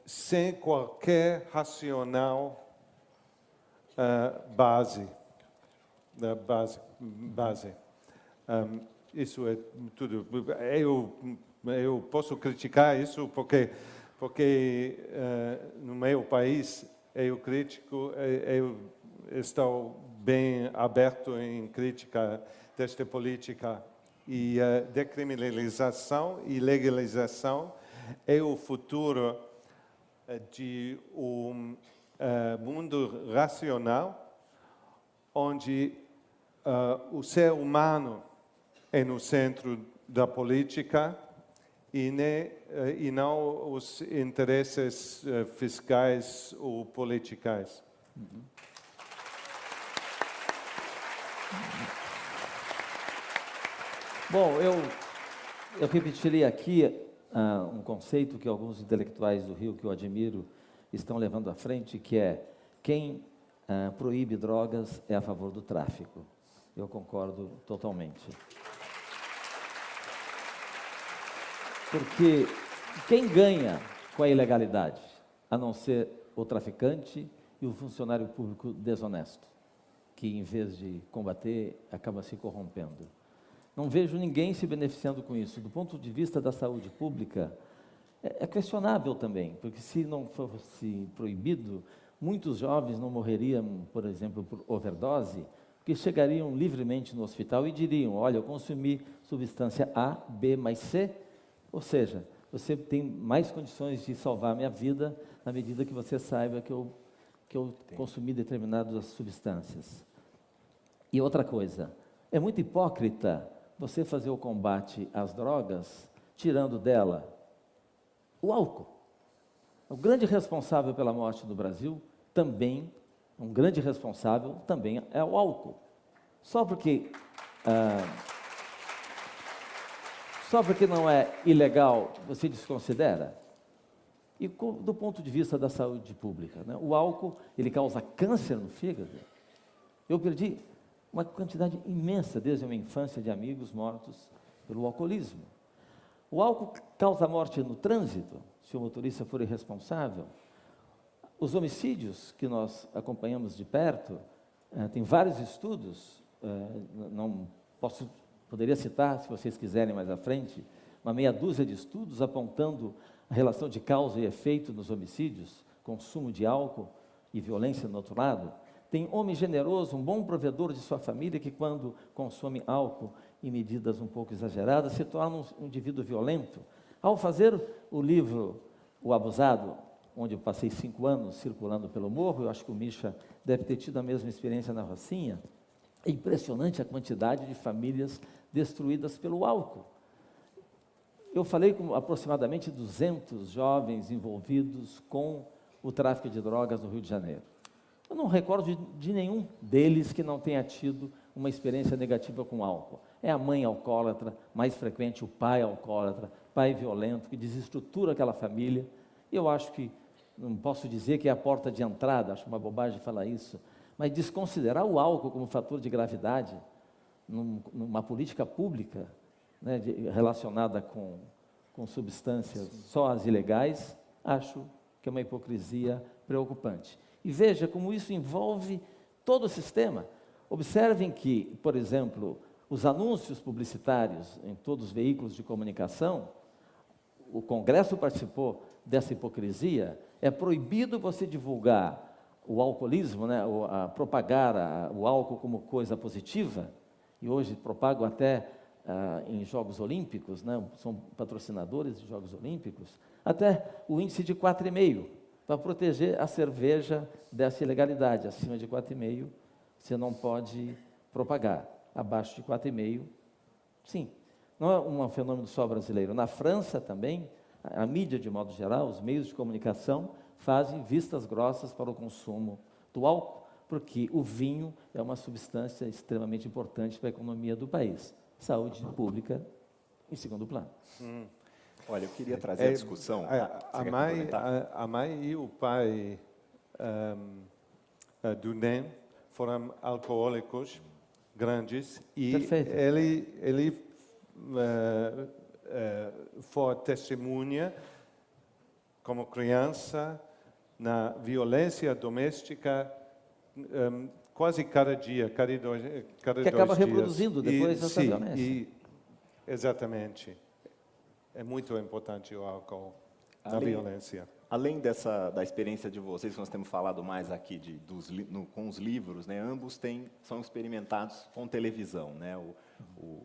sem qualquer racional base. Isso é tudo. Eu posso criticar isso porque no meu país eu critico, eu estou bem aberto em crítica desta política, e decriminalização e legalização é o futuro de um mundo racional, onde o ser humano é no centro da política e não os interesses fiscais ou politicais. Bom, eu repetiria aqui um conceito que alguns intelectuais do Rio, que eu admiro, estão levando à frente, que é: quem proíbe drogas é a favor do tráfico. Eu concordo totalmente. Porque quem ganha com a ilegalidade, a não ser o traficante e o funcionário público desonesto, que em vez de combater, acaba se corrompendo. Não vejo ninguém se beneficiando com isso. Do ponto de vista da saúde pública, é questionável também, porque se não fosse proibido, muitos jovens não morreriam, por exemplo, por overdose, porque chegariam livremente no hospital e diriam: olha, eu consumi substância A, B mais C, ou seja, você tem mais condições de salvar a minha vida na medida que você saiba que eu consumi determinadas substâncias. E outra coisa, é muito hipócrita você fazer o combate às drogas tirando dela o álcool. O grande responsável pela morte do Brasil também, um grande responsável também é o álcool. Só porque não é ilegal, você desconsidera? E do ponto de vista da saúde pública, né? O álcool, ele causa câncer no fígado. Eu perdi uma quantidade imensa, desde a minha infância, de amigos mortos pelo alcoolismo. O álcool causa morte no trânsito, se o motorista for irresponsável. Os homicídios que nós acompanhamos de perto, tem vários estudos, poderia citar, se vocês quiserem mais à frente, uma meia dúzia de estudos apontando a relação de causa e efeito nos homicídios, consumo de álcool e violência do outro lado. Tem homem generoso, um bom provedor de sua família, que quando consome álcool em medidas um pouco exageradas, se torna um indivíduo violento. Ao fazer o livro O Abusado, onde eu passei 5 anos circulando pelo morro, eu acho que o Misha deve ter tido a mesma experiência na Rocinha, é impressionante a quantidade de famílias destruídas pelo álcool. Eu falei com aproximadamente 200 jovens envolvidos com o tráfico de drogas no Rio de Janeiro. Eu não recordo de nenhum deles que não tenha tido uma experiência negativa com álcool. É a mãe alcoólatra, mais frequente o pai alcoólatra, pai violento, que desestrutura aquela família. E eu acho que, não posso dizer que é a porta de entrada, acho uma bobagem falar isso, mas desconsiderar o álcool como fator de gravidade numa política pública, né, relacionada com substâncias só as ilegais, acho que é uma hipocrisia preocupante. E veja como isso envolve todo o sistema. Observem que, por exemplo, os anúncios publicitários em todos os veículos de comunicação, o Congresso participou dessa hipocrisia. É proibido você divulgar o alcoolismo, né, propagar o álcool como coisa positiva, e hoje propagam até em Jogos Olímpicos, né, são patrocinadores de Jogos Olímpicos, até o índice de 4,5, para proteger a cerveja dessa ilegalidade. Acima de 4,5, você não pode propagar. Abaixo de 4,5, sim. Não é um fenômeno só brasileiro. Na França também, a mídia, de modo geral, os meios de comunicação, fazem vistas grossas para o consumo do álcool, porque o vinho é uma substância extremamente importante para a economia do país. Saúde pública em segundo plano. Olha, eu queria trazer a discussão. A mãe e o pai do NEM foram alcoólicos grandes e Perfeito. ele foi testemunha como criança na violência doméstica quase cada dia, cada dois Que acaba dias. reproduzindo depois essa sim, violência. Exatamente. É muito importante o álcool na violência. Além da experiência de vocês, que nós temos falado mais aqui com os livros, né, ambos são experimentados com televisão. Né? O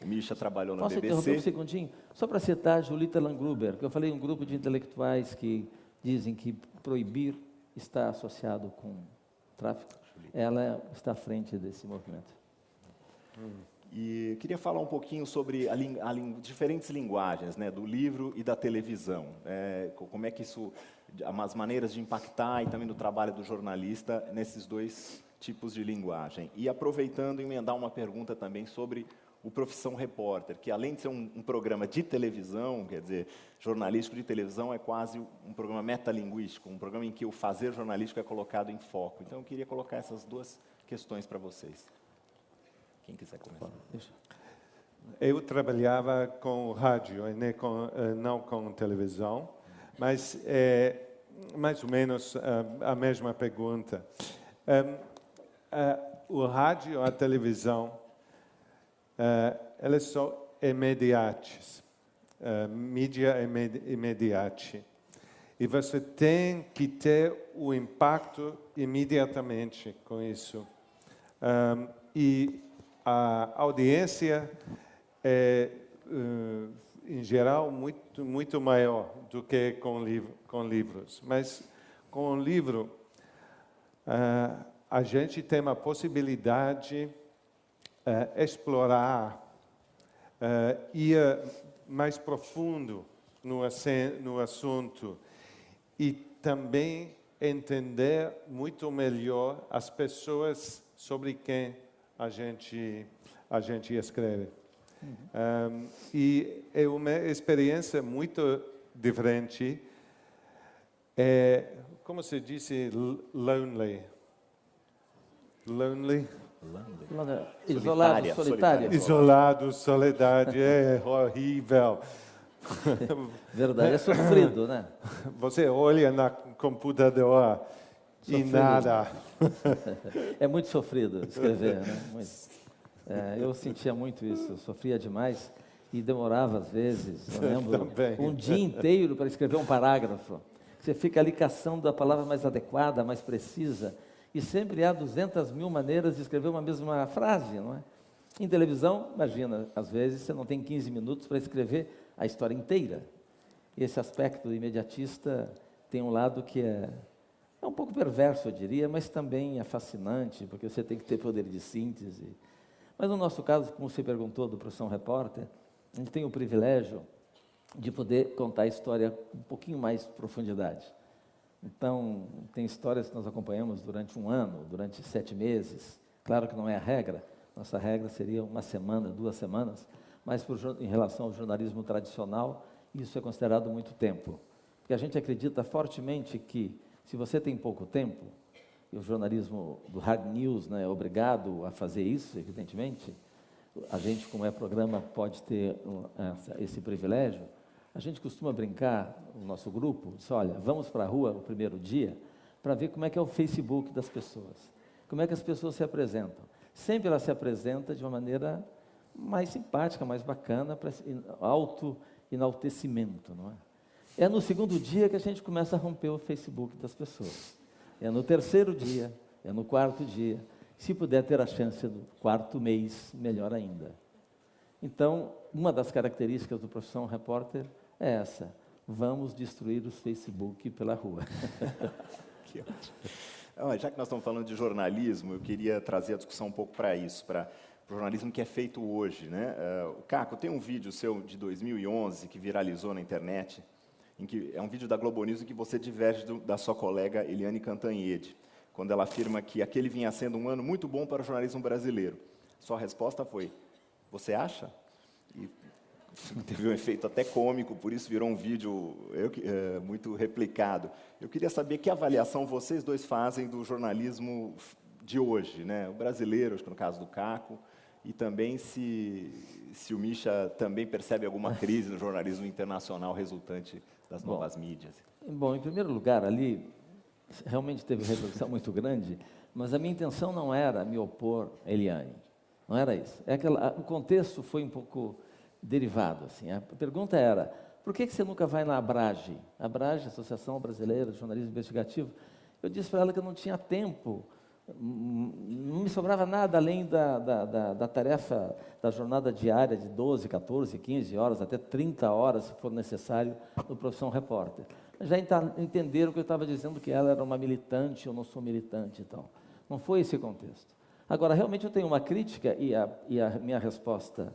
Misha trabalhou na Posso BBC. interromper um segundinho? Só para citar Julita Langgruber, que eu falei um grupo de intelectuais que dizem que proibir está associado com tráfico. Ela está à frente desse movimento. E queria falar um pouquinho sobre diferentes linguagens, né, do livro e da televisão. Como é que isso, as maneiras de impactar e também do trabalho do jornalista nesses dois tipos de linguagem. E aproveitando, emendar uma pergunta também sobre o Profissão Repórter, que além de ser um programa de televisão, quer dizer, jornalístico de televisão, é quase um programa metalinguístico, um programa em que o fazer jornalístico é colocado em foco. Então, eu queria colocar essas duas questões para vocês. Quem quiser começar. Eu trabalhava com rádio, não com televisão, mas é mais ou menos a mesma pergunta. O rádio, a televisão, elas são imediatas, mídia imediata. E você tem que ter o impacto imediatamente com isso. E a audiência é, em geral, muito maior do que com livros. Mas com o livro, a gente tem a possibilidade de explorar, ir mais profundo no assunto e também entender muito melhor as pessoas sobre quem a gente escreve. E é uma experiência muito diferente. Como se diz, lonely? Isolado, solitário. Isolado, soledade, é horrível. Verdade, é sofrido, né? Você olha no computador e nada. É muito sofrido escrever, né? Muito. Eu sentia muito isso, eu sofria demais e demorava às vezes, eu lembro, um dia inteiro para escrever um parágrafo. Você fica ali caçando a palavra mais adequada, mais precisa, e sempre há 200.000 maneiras de escrever uma mesma frase, não é? Em televisão, imagina, às vezes você não tem 15 minutos para escrever a história inteira. E esse aspecto imediatista tem um lado que é um pouco perverso, eu diria, mas também é fascinante, porque você tem que ter poder de síntese. Mas no nosso caso, como você perguntou do Profissão Repórter, a gente tem o privilégio de poder contar a história com um pouquinho mais profundidade. Então, tem histórias que nós acompanhamos durante um ano, durante 7 meses. Claro que não é a regra, nossa regra seria 1 semana, 2 semanas, mas em relação ao jornalismo tradicional, isso é considerado muito tempo. Porque a gente acredita fortemente que, se você tem pouco tempo, e o jornalismo do hard news, né, é obrigado a fazer isso, evidentemente, a gente, como é programa, pode ter esse privilégio. A gente costuma brincar, o nosso grupo, diz, olha, vamos para a rua o primeiro dia para ver como é que é o Facebook das pessoas, como é que as pessoas se apresentam. Sempre ela se apresenta de uma maneira mais simpática, mais bacana, para auto-enaltecimento, não é? É no segundo dia que a gente começa a romper o Facebook das pessoas. É no terceiro dia, é no quarto dia. Se puder ter a chance do 4º mês, melhor ainda. Então, uma das características do profissão repórter é essa: vamos destruir os Facebook pela rua. Que ótimo. Já que nós estamos falando de jornalismo, eu queria trazer a discussão um pouco para isso, para o jornalismo que é feito hoje, né? Caco, tem um vídeo seu de 2011 que viralizou na internet, é um vídeo da Globo News em que você diverge da sua colega Eliane Cantanhede, quando ela afirma que aquele vinha sendo um ano muito bom para o jornalismo brasileiro. Sua resposta foi: você acha? E teve um efeito até cômico, por isso virou um vídeo muito replicado. Eu queria saber que avaliação vocês dois fazem do jornalismo de hoje, né? O brasileiro, acho que no caso do Caco, e também se o Mischa também percebe alguma crise no jornalismo internacional resultante das novas mídias. Bom, em primeiro lugar, ali realmente teve repercussão muito grande, mas a minha intenção não era me opor a Eliane, não era isso. O contexto foi um pouco derivado, assim. A pergunta era: por que você nunca vai na ABRAGE? ABRAGE, Associação Brasileira de Jornalismo Investigativo. Eu disse para ela que eu não tinha tempo, não me sobrava nada além da tarefa da jornada diária de 12, 14, 15 horas, até 30 horas, se for necessário, no Profissão Repórter. Já entenderam que eu estava dizendo que ela era uma militante, eu não sou militante e tal. Não foi esse o contexto. Agora, realmente eu tenho uma crítica, e a minha resposta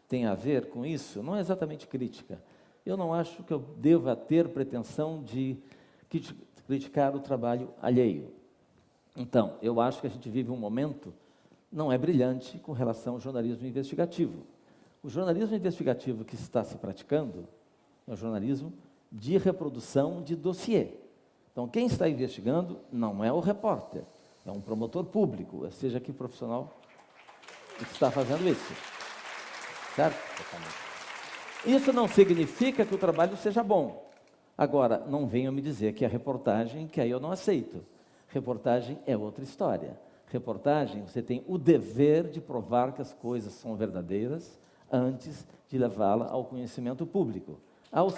tem a ver com isso, não é exatamente crítica. Eu não acho que eu deva ter pretensão de criticar o trabalho alheio. Então, eu acho que a gente vive um momento, não é brilhante, com relação ao jornalismo investigativo. O jornalismo investigativo que está se praticando é o jornalismo de reprodução de dossiê. Então, quem está investigando não é o repórter, é um promotor público, seja que profissional está fazendo isso. Certo? Isso não significa que o trabalho seja bom. Agora, não venham me dizer que é reportagem, que aí eu não aceito. Reportagem é outra história. Reportagem, você tem o dever de provar que as coisas são verdadeiras antes de levá-la ao conhecimento público. Ao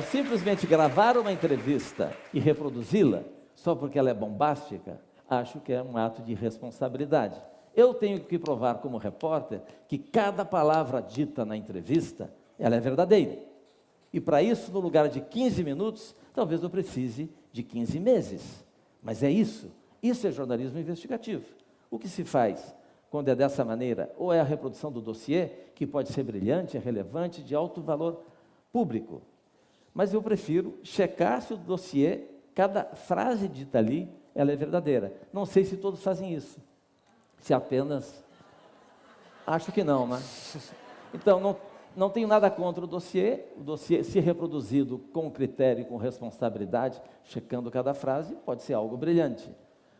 simplesmente gravar uma entrevista e reproduzi-la, só porque ela é bombástica, acho que é um ato de irresponsabilidade. Eu tenho que provar como repórter que cada palavra dita na entrevista, ela é verdadeira. E para isso, no lugar de 15 minutos, talvez eu precise de 15 meses. Mas é isso. Isso é jornalismo investigativo. O que se faz quando é dessa maneira? Ou é a reprodução do dossiê, que pode ser brilhante, é relevante, de alto valor público. Mas eu prefiro checar se o dossiê, cada frase dita ali, ela é verdadeira. Não sei se todos fazem isso. Se apenas... Acho que não, né? Então, não tenho nada contra o dossiê, se reproduzido com critério e com responsabilidade, checando cada frase, pode ser algo brilhante.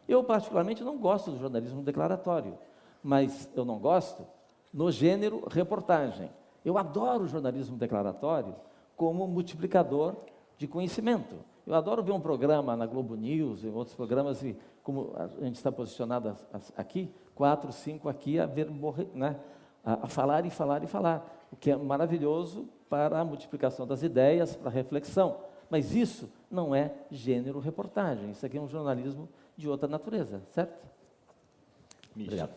Eu, particularmente, não gosto do jornalismo declaratório, mas eu não gosto no gênero reportagem. Eu adoro o jornalismo declaratório como multiplicador de conhecimento. Eu adoro ver um programa na Globo News, em outros programas, e como a gente está posicionado aqui, 4, 5 aqui, a falar e falar e falar, o que é maravilhoso para a multiplicação das ideias, para a reflexão. Mas isso não é gênero reportagem, isso aqui é um jornalismo de outra natureza, certo? Mischa. Obrigado.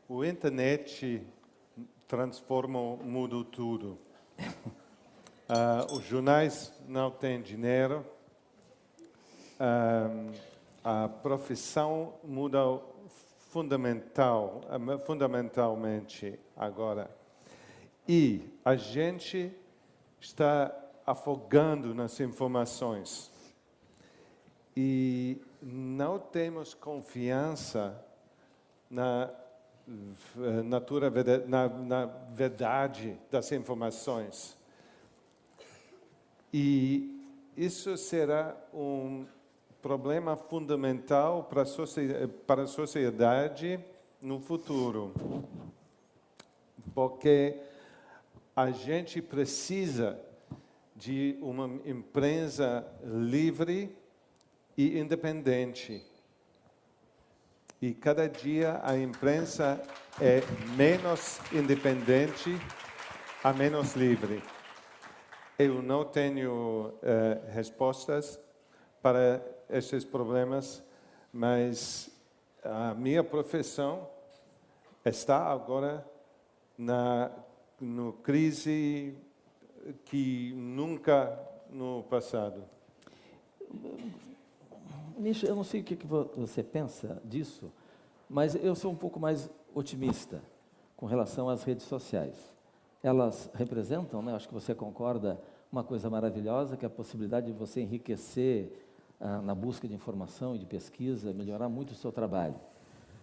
O internet mudou tudo. Os jornais não têm dinheiro. A profissão muda fundamentalmente agora. E a gente está afogando nas informações. E não temos confiança na verdade das informações. E isso será um problema fundamental para a sociedade no futuro. Porque a gente precisa de uma imprensa livre e independente. E cada dia a imprensa é menos independente a menos livre. Eu não tenho respostas para esses problemas, mas a minha profissão está agora no crise que nunca no passado. Misha, eu não sei o que você pensa disso, mas eu sou um pouco mais otimista com relação às redes sociais. Elas representam, né, acho que você concorda, uma coisa maravilhosa, que é a possibilidade de você enriquecer na busca de informação e de pesquisa, melhorar muito o seu trabalho.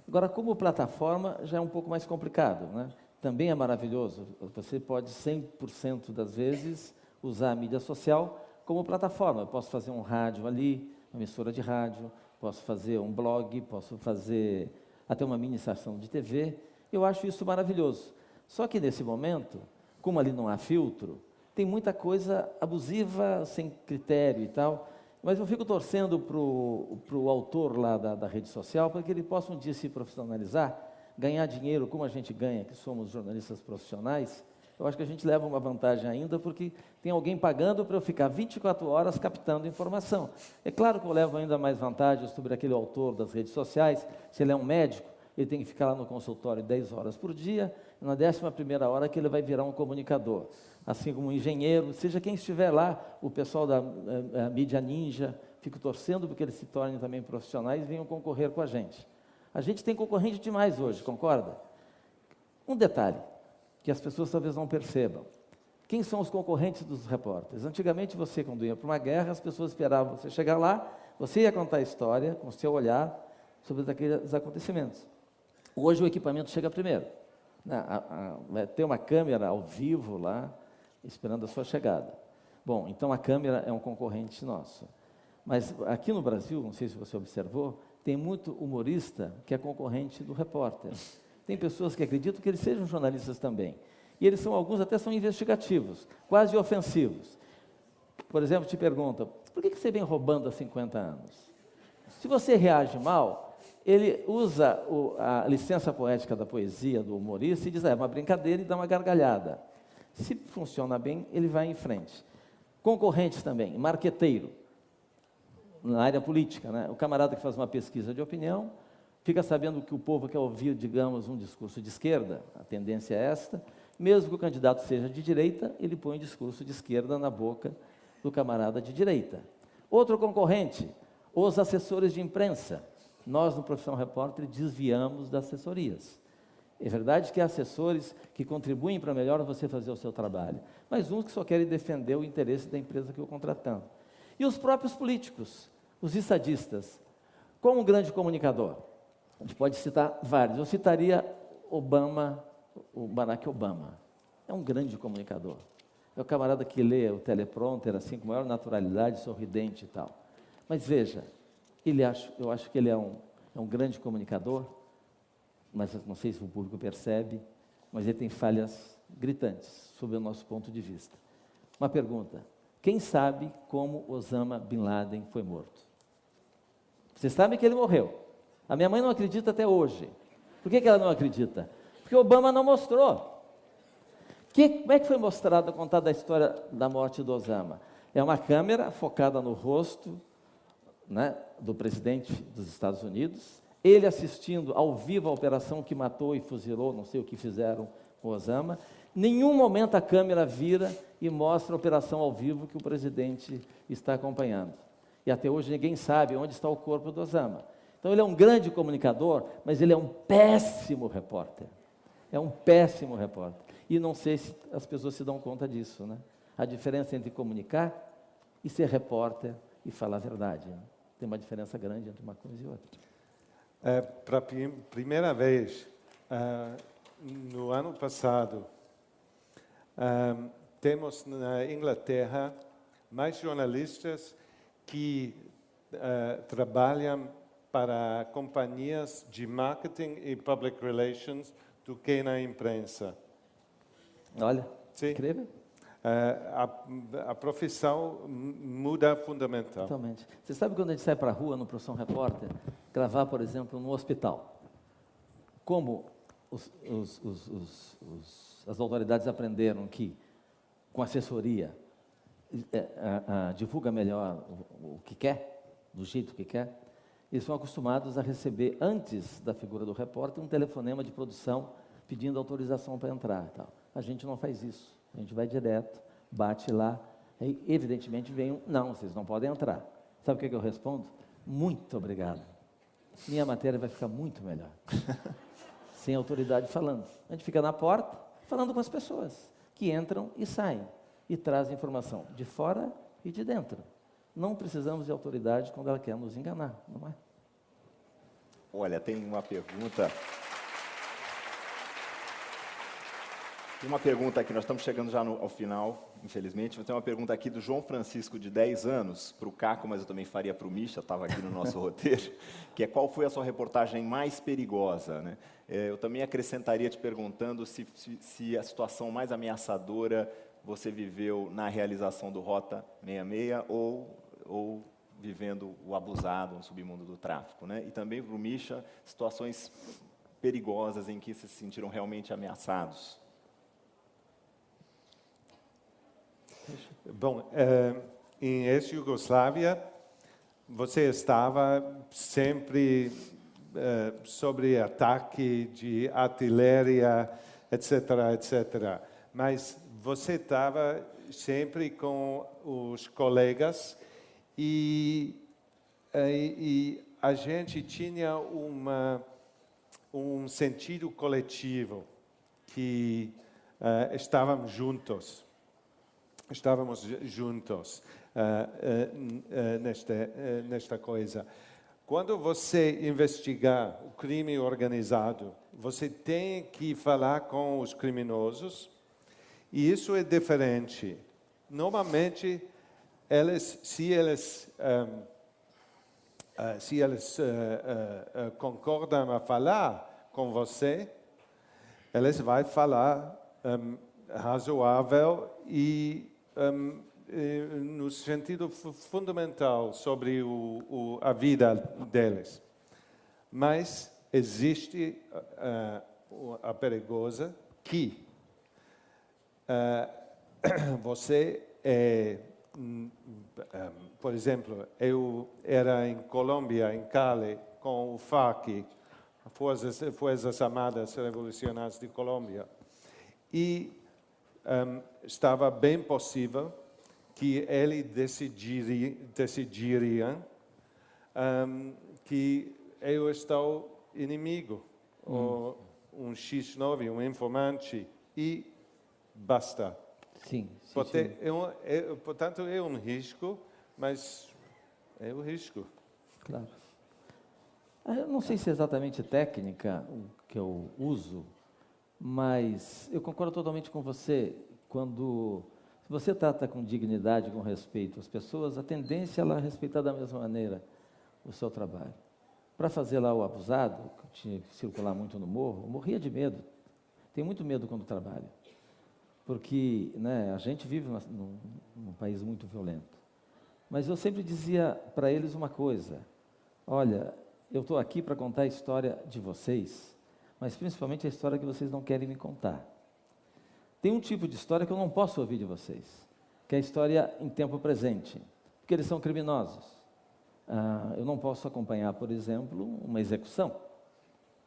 Agora, como plataforma, já é um pouco mais complicado, né? Também é maravilhoso. Você pode 100% das vezes usar a mídia social como plataforma. Eu posso fazer um rádio ali, uma emissora de rádio, posso fazer um blog, posso fazer até uma mini estação de TV. Eu acho isso maravilhoso. Só que nesse momento, como ali não há filtro, tem muita coisa abusiva, sem critério e tal. Mas eu fico torcendo para o autor lá da rede social para que ele possa um dia se profissionalizar, ganhar dinheiro como a gente ganha, que somos jornalistas profissionais. Eu acho que a gente leva uma vantagem ainda, porque tem alguém pagando para eu ficar 24 horas captando informação. É claro que eu levo ainda mais vantagem sobre aquele autor das redes sociais. Se ele é um médico, ele tem que ficar lá no consultório 10 horas por dia, e na 11ª hora que ele vai virar um comunicador. Assim como um engenheiro, seja quem estiver lá, o pessoal da mídia ninja, fico torcendo para que eles se tornem também profissionais e venham concorrer com a gente. A gente tem concorrente demais hoje, concorda? Um detalhe, que as pessoas talvez não percebam. Quem são os concorrentes dos repórteres? Antigamente, você, quando ia para uma guerra, as pessoas esperavam você chegar lá, você ia contar a história, com o seu olhar, sobre aqueles acontecimentos. Hoje, o equipamento chega primeiro. Vai ter uma câmera ao vivo lá, esperando a sua chegada. Bom, então a câmera é um concorrente nosso. Mas aqui no Brasil, não sei se você observou, tem muito humorista que é concorrente do repórter. Tem pessoas que acreditam que eles sejam jornalistas também. E eles são, alguns até são investigativos, quase ofensivos. Por exemplo, te perguntam, por que você vem roubando há 50 anos? Se você reage mal, ele usa a licença poética da poesia do humorista e diz, é uma brincadeira, e dá uma gargalhada. Se funciona bem, ele vai em frente. Concorrentes também, marqueteiro, na área política, né? O camarada que faz uma pesquisa de opinião, fica sabendo que o povo quer ouvir, digamos, um discurso de esquerda, a tendência é esta, mesmo que o candidato seja de direita, ele põe um discurso de esquerda na boca do camarada de direita. Outro concorrente, os assessores de imprensa. Nós, no Profissão Repórter, desviamos das assessorias. É verdade que há assessores que contribuem para melhor você fazer o seu trabalho, mas uns que só querem defender o interesse da empresa que o contratando. E os próprios políticos, os estadistas, como um grande comunicador. A gente pode citar vários. Eu citaria Obama, o Barack Obama. É um grande comunicador. É o camarada que lê o teleprompter assim, com maior naturalidade, sorridente e tal. Mas veja, eu acho que ele é um grande comunicador, mas não sei se o público percebe, mas ele tem falhas gritantes, sob o nosso ponto de vista. Uma pergunta, quem sabe como Osama Bin Laden foi morto? Vocês sabem que ele morreu. A minha mãe não acredita até hoje. Por que ela não acredita? Porque Obama não mostrou. Como é que foi mostrado, contada a história da morte do Osama? É uma câmera focada no rosto, né, do presidente dos Estados Unidos, ele assistindo ao vivo a operação que matou e fuzilou, não sei o que fizeram com Osama. Nenhum momento a câmera vira e mostra a operação ao vivo que o presidente está acompanhando. E até hoje ninguém sabe onde está o corpo do Osama. Então ele é um grande comunicador, mas ele é um péssimo repórter. É um péssimo repórter. E não sei se as pessoas se dão conta disso, né? A diferença entre comunicar e ser repórter e falar a verdade, né? Tem uma diferença grande entre uma coisa e outra. Para a primeira vez, no ano passado, temos na Inglaterra mais jornalistas que trabalham para companhias de marketing e public relations do que na imprensa. Olha, Sim. incrível. A profissão muda fundamental. Totalmente. Você sabe quando a gente sai para a rua, no Profissão Repórter, gravar, por exemplo, no hospital? Como as autoridades aprenderam que, com assessoria, divulga melhor o que quer, do jeito que quer, eles são acostumados a receber, antes da figura do repórter, um telefonema de produção pedindo autorização para entrar. Tal. A gente não faz isso. A gente vai direto, bate lá, e evidentemente vem não, vocês não podem entrar. Sabe o que eu respondo? Muito obrigado. Minha matéria vai ficar muito melhor. Sem autoridade falando. A gente fica na porta, falando com as pessoas, que entram e saem, e trazem informação de fora e de dentro. Não precisamos de autoridade quando ela quer nos enganar, não é? Olha, tem uma pergunta. Tem uma pergunta aqui, nós estamos chegando já ao final, infelizmente. Tem uma pergunta aqui do João Francisco, de 10 anos, para o Caco, mas eu também faria para o Misha, estava aqui no nosso roteiro, que é: qual foi a sua reportagem mais perigosa? Né? Eu também acrescentaria te perguntando se a situação mais ameaçadora você viveu na realização do Rota 66 ou vivendo o abusado no submundo do tráfico, né? E também para o Misha, situações perigosas em que se sentiram realmente ameaçados. Bom, em ex-Yugoslávia, você estava sempre sobre ataque de artilharia, etc., etc. Mas você estava sempre com os colegas e a gente tinha um sentido coletivo, que estávamos juntos nesta coisa. Quando você investigar o crime organizado, você tem que falar com os criminosos, e isso é diferente. Normalmente, se eles concordam a falar com você, eles vão falar razoável e no sentido fundamental sobre a vida deles. Mas existe a perigosa que você por exemplo, eu era em Colômbia, em Cali, com o FARC, Forças Armadas Revolucionárias de Colômbia, e estava bem possível que ele decidiriam que eu estou inimigo, ou um X9, um informante, e basta. Sim. Portanto, é um risco, mas é um risco. Claro. Eu não sei se é exatamente técnica o que eu uso, mas eu concordo totalmente com você. Quando você trata com dignidade, com respeito as pessoas, a tendência é ela respeitar da mesma maneira o seu trabalho. Para fazer lá o abusado, que tinha que circular muito no morro, eu morria de medo. Tenho muito medo quando trabalho. Porque a gente vive num país muito violento. Mas eu sempre dizia para eles uma coisa: olha, eu estou aqui para contar a história de vocês, mas principalmente a história que vocês não querem me contar. Tem um tipo de história que eu não posso ouvir de vocês, que é a história em tempo presente, porque eles são criminosos. Eu não posso acompanhar, por exemplo, uma execução.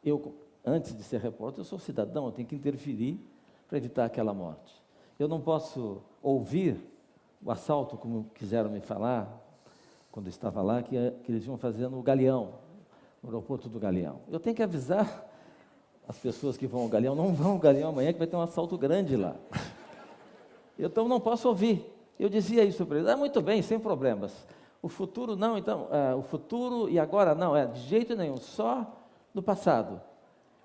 Eu, antes de ser repórter, eu sou cidadão, eu tenho que interferir para evitar aquela morte. Eu não posso ouvir o assalto, como quiseram me falar, quando eu estava lá, que eles iam fazer no Galeão, no aeroporto do Galeão. Eu tenho que avisar as pessoas que vão ao Galeão: não vão ao Galeão amanhã, que vai ter um assalto grande lá. Então, não posso ouvir. Eu dizia isso para eles: muito bem, sem problemas. O futuro não, então, o futuro e agora não, de jeito nenhum, só no passado.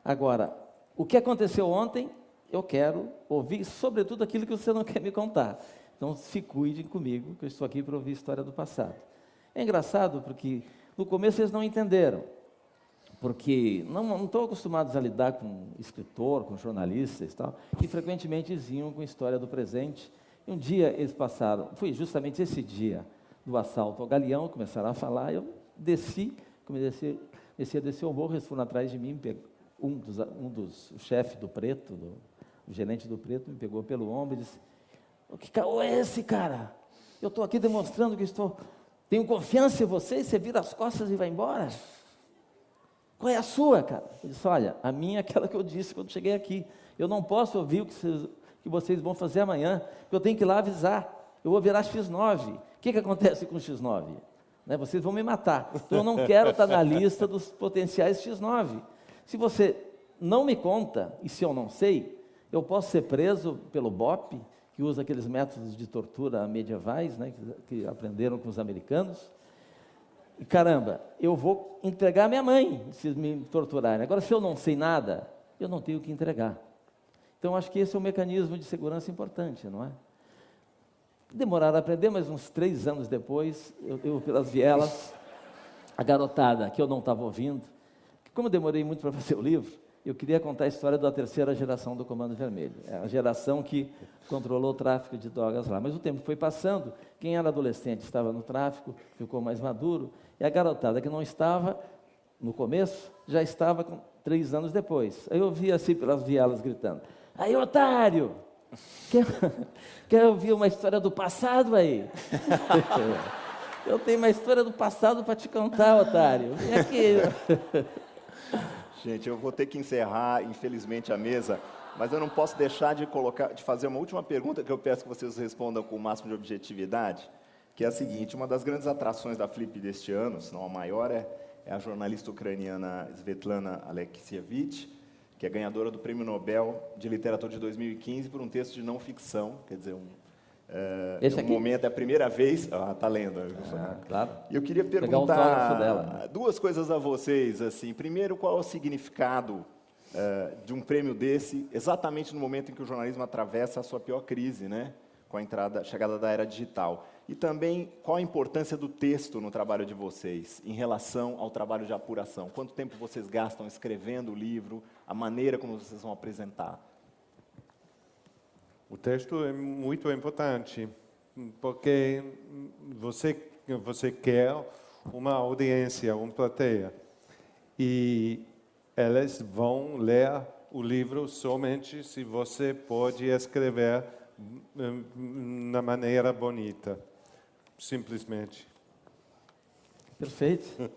Agora, o que aconteceu ontem, eu quero ouvir, sobretudo, aquilo que você não quer me contar. Então, se cuidem comigo, que eu estou aqui para ouvir a história do passado. É engraçado porque, no começo, eles não entenderam, porque não estão acostumados a lidar com escritor, com jornalistas e tal, e frequentemente eles iam com a história do presente. E um dia eles passaram, foi justamente esse dia do assalto ao Galeão, começaram a falar, eu desci, comecei a descer o morro, eles foram atrás de mim, o chefe do Preto, o gerente do Preto, me pegou pelo ombro e disse: que caô é esse, cara? Eu estou aqui demonstrando que tenho confiança em você e você vira as costas e vai embora? Qual é a sua, cara? Ele disse: olha, a minha é aquela que eu disse quando cheguei aqui. Eu não posso ouvir o que vocês vão fazer amanhã, porque eu tenho que ir lá avisar. Eu vou virar X9. O que acontece com o X9? Né, vocês vão me matar. Então eu não quero estar na lista dos potenciais X9. Se você não me conta, e se eu não sei, eu posso ser preso pelo BOP, que usa aqueles métodos de tortura medievais, né, que aprenderam com os americanos. E caramba, eu vou entregar minha mãe se me torturarem. Agora, se eu não sei nada, eu não tenho o que entregar. Então, acho que esse é um mecanismo de segurança importante, não é? Demoraram a aprender, mas uns 3 anos depois, eu pelas vielas, a garotada que eu não estava ouvindo, como eu demorei muito para fazer o livro, eu queria contar a história da 3ª geração do Comando Vermelho. É a geração que controlou o tráfico de drogas lá. Mas o tempo foi passando, quem era adolescente estava no tráfico, ficou mais maduro, e a garotada que não estava, no começo, já estava 3 anos depois. Aí eu ouvia assim pelas vielas gritando: aí, otário! Quer ouvir uma história do passado aí? Eu tenho uma história do passado para te contar, otário. Vem aqui. Gente, eu vou ter que encerrar, infelizmente, a mesa, mas eu não posso deixar de fazer uma última pergunta que eu peço que vocês respondam com o máximo de objetividade, que é a seguinte: uma das grandes atrações da Flip deste ano, se não a maior, é a jornalista ucraniana Svetlana Alexievich, que é ganhadora do Prêmio Nobel de Literatura de 2015 por um texto de não ficção, quer dizer, Esse aqui? momento, é a primeira vez... tá lendo. Claro. E eu queria Pegar o autógrafo dela, perguntar né? 2 coisas a vocês, assim. Primeiro, qual é o significado de um prêmio desse, exatamente no momento em que o jornalismo atravessa a sua pior crise, né? Com a chegada da era digital. E também, qual a importância do texto no trabalho de vocês, em relação ao trabalho de apuração? Quanto tempo vocês gastam escrevendo o livro, a maneira como vocês vão apresentar? O texto é muito importante, porque você quer uma audiência, uma plateia. E elas vão ler o livro somente se você pode escrever na maneira bonita, simplesmente. Perfeito.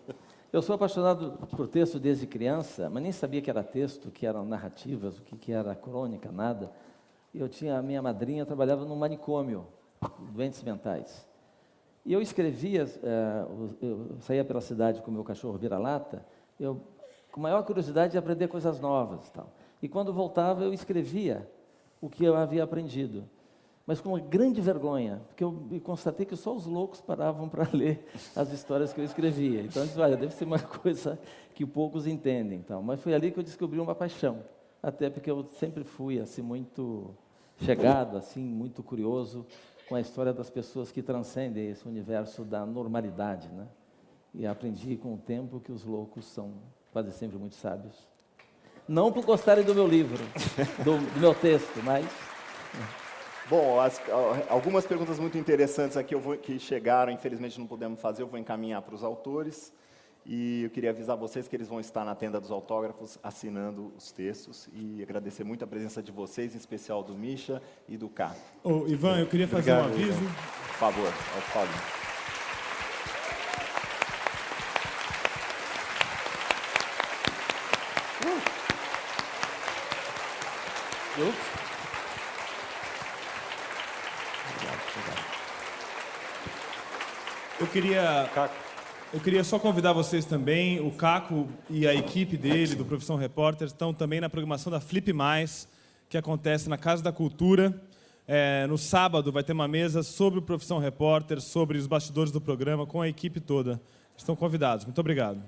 Eu sou apaixonado por texto desde criança, mas nem sabia que era texto, que eram narrativas, o que era crônica, nada. A minha madrinha trabalhava num manicômio, doentes mentais. E eu escrevia, eu saía pela cidade com o meu cachorro vira-lata, eu com maior curiosidade de aprender coisas novas. Tal. E quando voltava, eu escrevia o que eu havia aprendido. Mas com uma grande vergonha, porque eu constatei que só os loucos paravam para ler as histórias que eu escrevia. Então, eu disse: olha, deve ser uma coisa que poucos entendem. Então. Mas foi ali que eu descobri uma paixão. Até porque eu sempre fui assim, muito chegado, assim, muito curioso com a história das pessoas que transcendem esse universo da normalidade, né? E aprendi com o tempo que os loucos são quase sempre muito sábios. Não por gostarem do meu livro, do meu texto, mas... Bom, algumas perguntas muito interessantes aqui que chegaram, infelizmente não pudemos fazer, eu vou encaminhar para os autores. E eu queria avisar vocês que eles vão estar na tenda dos autógrafos assinando os textos e agradecer muito a presença de vocês, em especial do Misha e do Caco. Ô, Ivan, eu queria fazer um aviso. Ivan. Por favor, Paulinho. Eu queria só convidar vocês também, o Caco e a equipe dele, do Profissão Repórter, estão também na programação da Flip Mais, que acontece na Casa da Cultura. No sábado vai ter uma mesa sobre o Profissão Repórter, sobre os bastidores do programa, com a equipe toda. Estão convidados. Muito obrigado.